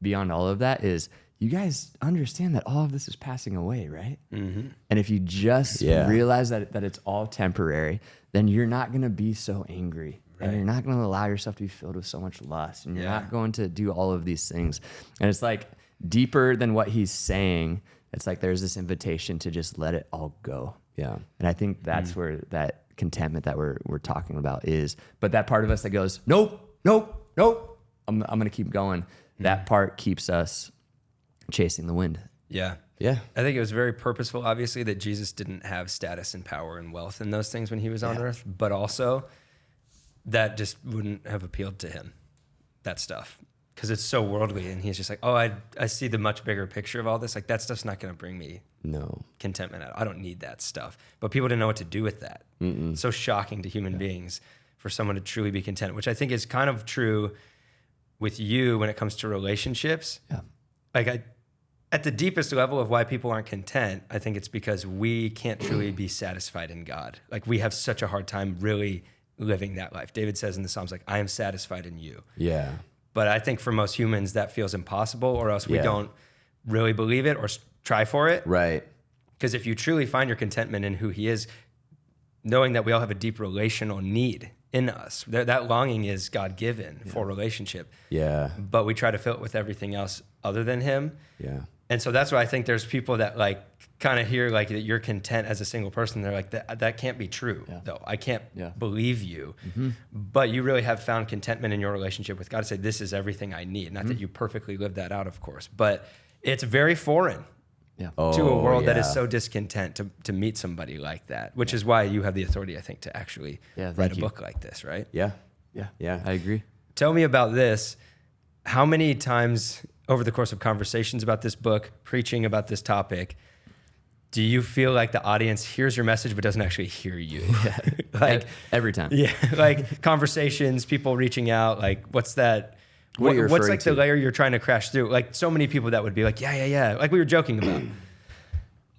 beyond all of that is, you guys understand that all of this is passing away, right? And if you just realize that it's all temporary, then you're not going to be so angry. Right. And you're not going to allow yourself to be filled with so much lust. And you're not going to do all of these things. And it's like, deeper than what he's saying, it's like there's this invitation to just let it all go. Yeah. And I think that's where that contentment that we're talking about is. But that part of us that goes, nope, I'm going to keep going. That part keeps us chasing the wind. Yeah. Yeah. I think it was very purposeful, obviously, that Jesus didn't have status and power and wealth and those things when he was on earth, but also that just wouldn't have appealed to him, that stuff. Because it's so worldly, and he's just like, oh, I see the much bigger picture of all this. Like, that stuff's not going to bring me contentment. I don't need that stuff. But people didn't know what to do with that. It's so shocking to human beings for someone to truly be content, which I think is kind of true with you when it comes to relationships. Yeah. Like, at the deepest level of why people aren't content, I think it's because we can't truly be satisfied in God. Like, we have such a hard time really living that life. David says in the Psalms, like, I am satisfied in you. Yeah. But I think for most humans, that feels impossible, or else we don't really believe it or try for it. Right. Because if you truly find your contentment in who he is, knowing that we all have a deep relational need in us, that longing is God-given for relationship. Yeah. But we try to fill it with everything else other than him. Yeah. And so that's why I think there's people that like kind of hear like that you're content as a single person. They're like, that can't be true, though. I can't believe you. But you really have found contentment in your relationship with God to say, this is everything I need. Not that you perfectly live that out, of course, but it's very foreign to a world that is so discontent to meet somebody like that, which is why you have the authority, I think, to actually write a book like this, right? Yeah. I agree. Tell me about this. How many times over the course of conversations about this book, preaching about this topic, do you feel like the audience hears your message but doesn't actually hear you? Like every time. Yeah, like conversations, people reaching out, like what's that? What's like the layer you're trying to crash through? Like so many people that would be like, yeah. Like we were joking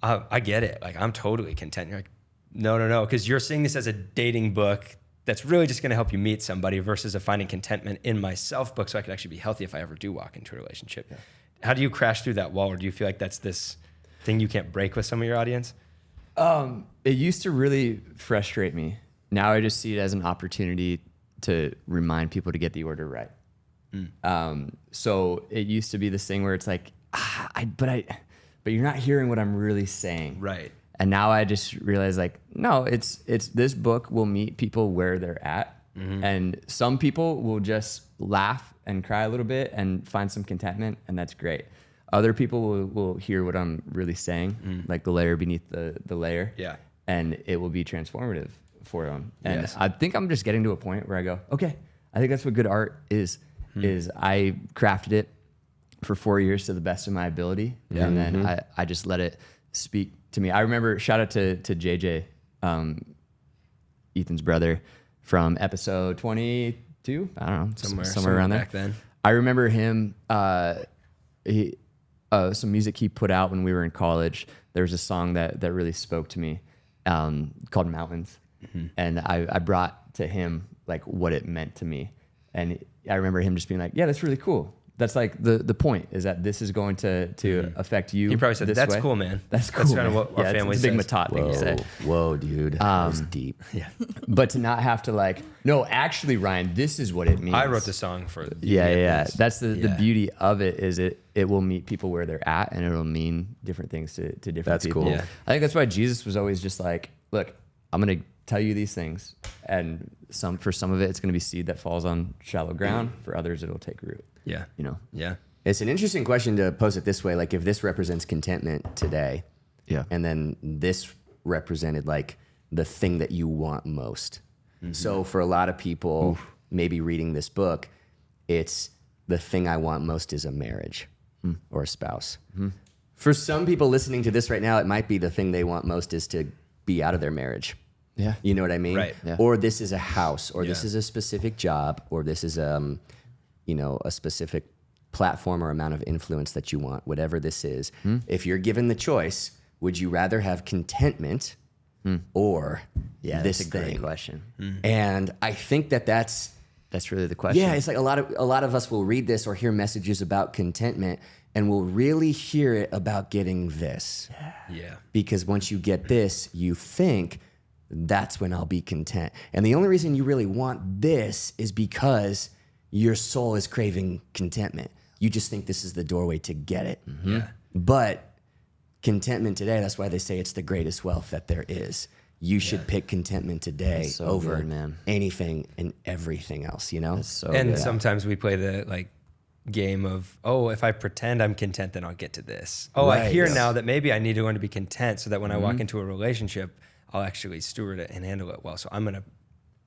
about. I get it. Like I'm totally content. You're like, No. Because you're seeing this as a dating book that's really just going to help you meet somebody versus a finding contentment in myself book so I could actually be healthy if I ever do walk into a relationship. Yeah. How do you crash through that wall, or do you feel like that's this thing you can't break with some of your audience? It used to really frustrate me. Now I just see it as an opportunity to remind people to get the order right. So it used to be this thing where it's like, but you're not hearing what I'm really saying. Right. And now I just realize like, no, it's this book will meet people where they're at. And some people will just laugh and cry a little bit and find some contentment, and that's great. Other people will hear what I'm really saying, like the layer beneath the layer. Yeah. And it will be transformative for them. And I think I'm just getting to a point where I go, okay, I think that's what good art is I crafted it for 4 years to the best of my ability. Yeah. And then I just let it speak to me. I remember, shout out to JJ, Ethan's brother, from episode 22. I don't know, somewhere around there. Back then. I remember him, some music he put out when we were in college. There was a song that really spoke to me called Mountains. And I brought to him like what it meant to me. And I remember him just being like, yeah, that's really cool. That's like the point, is that this is going to affect you. He probably said, that's way. Cool, man. That's cool. That's kind of what our family says. It's a big Matott thing to say. Whoa, dude. That was deep. Yeah. But to not have to like, no, actually, Ryan, this is what it means. I wrote the song for the That's the beauty of it, is it will meet people where they're at, and it'll mean different things to different people. Cool. Yeah. I think that's why Jesus was always just like, look, I'm going to tell you these things, and for some of it, it's going to be seed that falls on shallow ground. For others, it'll take root. Yeah. You know? Yeah. It's an interesting question to pose it this way. Like, if this represents contentment today, and then this represented like the thing that you want most. So for a lot of people, maybe reading this book, it's the thing I want most is a marriage or a spouse. For some people listening to this right now, it might be the thing they want most is to be out of their marriage. Yeah. You know what I mean? Right. Yeah. Or this is a house, or this is a specific job, or this is a specific platform or amount of influence that you want, whatever this is. If you're given the choice, would you rather have contentment or this that's a great thing? question. And I think that's really the question. yeah, it's like a lot of us will read this or hear messages about contentment, and we'll really hear it about getting this. Yeah. Because once you get this, you think that's when I'll be content. And the only reason you really want this is because your soul is craving contentment. You just think this is the doorway to get it. Yeah. But contentment today, that's why they say it's the greatest wealth that there is. You should pick contentment today over anything and everything else, you know? Sometimes we play the game of, if I pretend I'm content, then I'll get to this. I hear now that maybe I need to learn to be content so that when I walk into a relationship, I'll actually steward it and handle it well. So I'm going to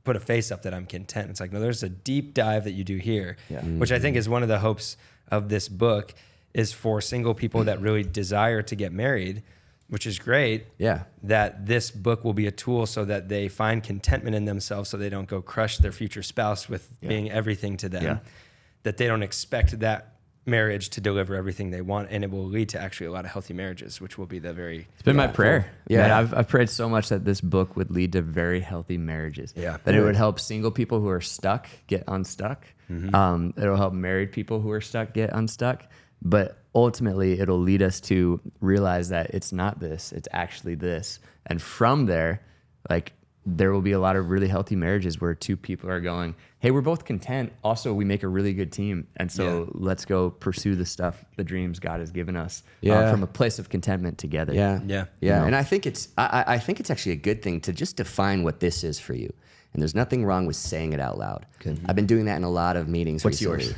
put a face up that I'm content. It's like, no, there's a deep dive that you do here, which I think is one of the hopes of this book, is for single people that really desire to get married, which is great. Yeah. That this book will be a tool so that they find contentment in themselves, so they don't go crush their future spouse with being everything to them. Yeah. That they don't expect that marriage to deliver everything they want, and it will lead to actually a lot of healthy marriages, which will be the very... It's been my prayer. Cool. Yeah. Man, I've prayed so much that this book would lead to very healthy marriages. Yeah. That it would help single people who are stuck get unstuck. It'll help married people who are stuck get unstuck. But ultimately, it'll lead us to realize that it's not this, it's actually this. And from there, there will be a lot of really healthy marriages where two people are going, hey, we're both content. Also, we make a really good team. And so let's go pursue the stuff, the dreams God has given us from a place of contentment together. Yeah. You know? And I think it's actually a good thing to just define what this is for you. And there's nothing wrong with saying it out loud. Good. I've been doing that in a lot of meetings recently.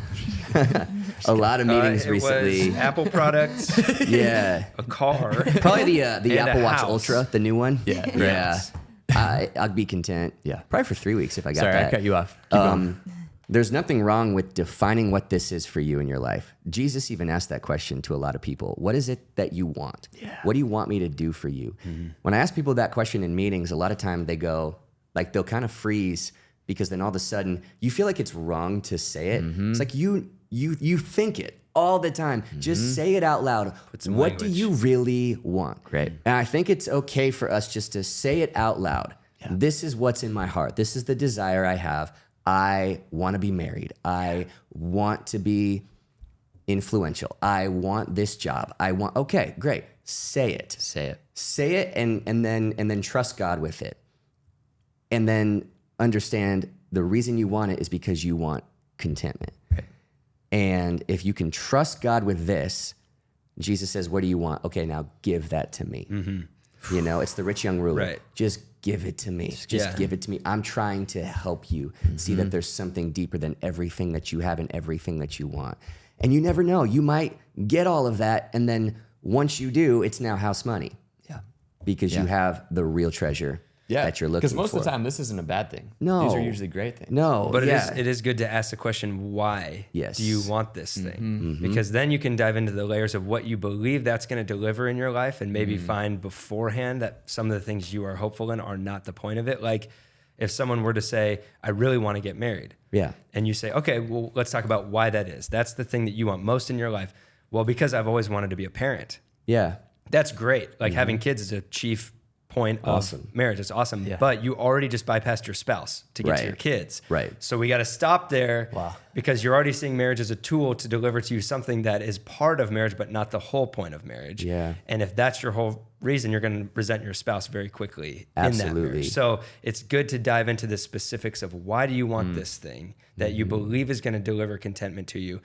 What's yours? A lot of meetings recently. Was Apple products. A car. Probably the Apple Watch Ultra, the new one. Yeah. I'd be content. Yeah. Probably for 3 weeks if I got that. Sorry, I cut you off. Keep going. There's nothing wrong with defining what this is for you in your life. Jesus even asked that question to a lot of people. What is it that you want? Yeah. What do you want me to do for you? When I ask people that question in meetings, a lot of time they go, they'll kind of freeze, because then all of a sudden you feel like it's wrong to say it. It's like you think it. all the time. Just say it out loud. some What language. do you really want? Great. And I think it's okay for us just to say it out loud. This is what's in my heart. This is the desire I have. I want to be married. I want to be influential. I want this job. Okay, great. Say it. Say it and then trust God with it. And then understand the reason you want it is because you want contentment. Right. And if you can trust God with this, Jesus says, what do you want? Okay, now give that to me. You know, it's the rich young ruler. Right. Just give it to me. Just give it to me. I'm trying to help you see that there's something deeper than everything that you have and everything that you want. And you never know. You might get all of that. And then once you do, it's now house money. Yeah. Because you have the real treasure that you're looking for. Because most of the time, this isn't a bad thing. No. These are usually great things. No. But it is good to ask the question, why do you want this thing? Because then you can dive into the layers of what you believe that's going to deliver in your life and maybe find beforehand that some of the things you are hopeful in are not the point of it. Like if someone were to say, I really want to get married. Yeah. And you say, okay, well, let's talk about why that is. That's the thing that you want most in your life. Well, because I've always wanted to be a parent. Yeah. That's great. Like having kids is a chief point of marriage. It's awesome. Yeah. But you already just bypassed your spouse to get to your kids. Right. So we got to stop there Wow. because you're already seeing marriage as a tool to deliver to you something that is part of marriage, but not the whole point of marriage. Yeah. And if that's your whole reason, you're going to resent your spouse very quickly in that Absolutely. marriage. So it's good to dive into the specifics of why do you want this thing that you believe is going to deliver contentment to you,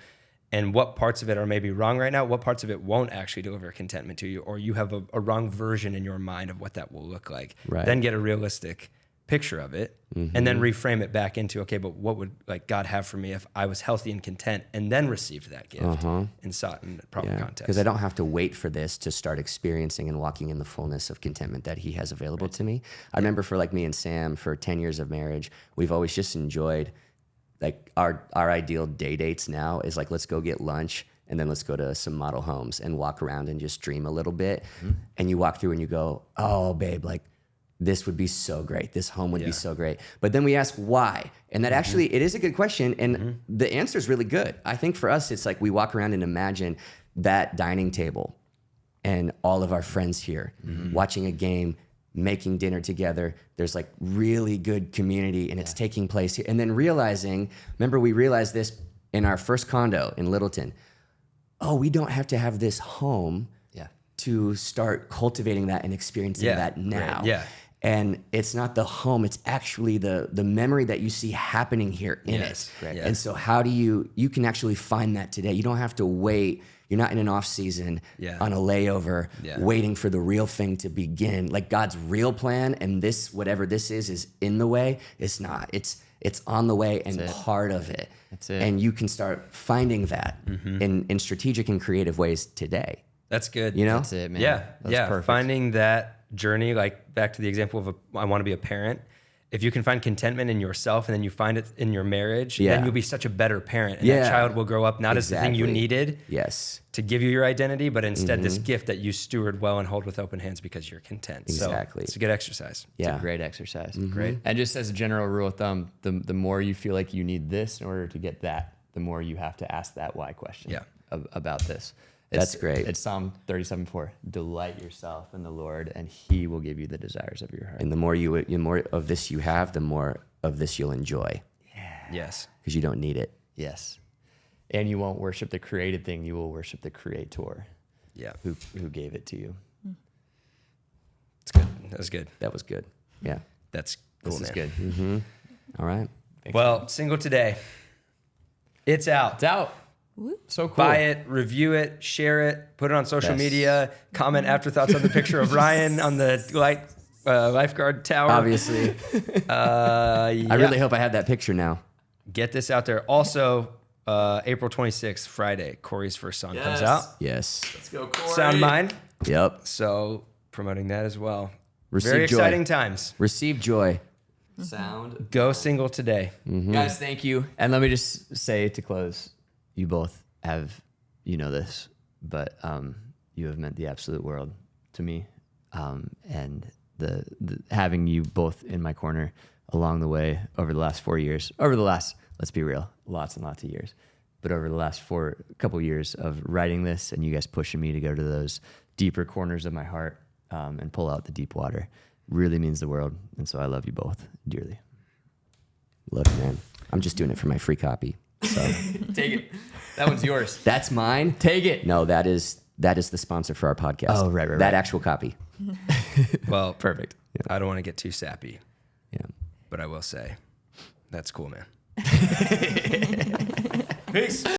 and what parts of it are maybe wrong right now, what parts of it won't actually deliver contentment to you, or you have a wrong version in your mind of what that will look like. Right. Then get a realistic picture of it, and then reframe it back into, okay, but what would like God have for me if I was healthy and content and then received that gift and saw it in the proper context? Because I don't have to wait for this to start experiencing and walking in the fullness of contentment that he has available to me. I remember for like me and Sam, for 10 years of marriage, we've always just enjoyed like our ideal day dates now is like, let's go get lunch and then let's go to some model homes and walk around and just dream a little bit. And you walk through and you go, oh, babe, like this would be so great. This home would be so great. But then we ask why. And that actually, it is a good question. And the answer is really good. I think for us, it's like we walk around and imagine that dining table and all of our friends here watching a game, making dinner together. There's like really good community and it's taking place here. And then realizing, remember we realized this in our first condo in Littleton. Oh, we don't have to have this home to start cultivating that and experiencing that now. Right. Yeah. And it's not the home, it's actually the memory that you see happening here in Yes. it. Right. And so how do you can actually find that today. You don't have to wait. You're not in an off season on a layover waiting for the real thing to begin. Like God's real plan and this, whatever this is in the way. It's not. It's on the way and part of it. That's it. And you can start finding that in strategic and creative ways today. That's good. You know? That's it, man. Yeah. That's perfect. Finding that journey, like back to the example of I want to be a parent. If you can find contentment in yourself and then you find it in your marriage, then you'll be such a better parent. And that child will grow up not as the thing you needed to give you your identity, but instead this gift that you steward well and hold with open hands because you're content. Exactly. So it's a good exercise. It's a great exercise. Great. And just as a general rule of thumb, the more you feel like you need this in order to get that, the more you have to ask that why question about this. That's great. It's Psalm 37:4. Delight yourself in the Lord, and He will give you the desires of your heart. And the more of this you have, the more of this you'll enjoy. Yes. Because you don't need it. Yes. And you won't worship the created thing, you will worship the Creator. Yeah. Who gave it to you. It's good. That was good. That was good. Yeah. That's cool, This is man. good. All right. Well, single today. It's out. It's out. So cool. Buy it, review it, share it, put it on social Yes. media, comment afterthoughts on the picture of Ryan on the lifeguard tower. Obviously. I really hope I have that picture now. Get this out there. Also, April 26th, Friday, Corey's first song comes out. Yes. Let's go, Corey. Sound Mind. Yep. So promoting that as well. Receive Very joy. exciting times. Receive joy. Sound. Go single today. Guys, thank you. And let me just say to close, you both have, this, but you have meant the absolute world to me. And the having you both in my corner along the way over the last 4 years, let's be real, lots and lots of years, but over the last couple years of writing this and you guys pushing me to go to those deeper corners of my heart and pull out the deep water really means the world. And so I love you both dearly. Look, man, I'm just doing it for my free copy. So Take it. That one's yours. that's mine. Take it. No, that is the sponsor for our podcast. Oh, right. That Right. actual copy. Well, Perfect. I don't want to get too sappy, Yeah. but I will say that's cool, man. Peace.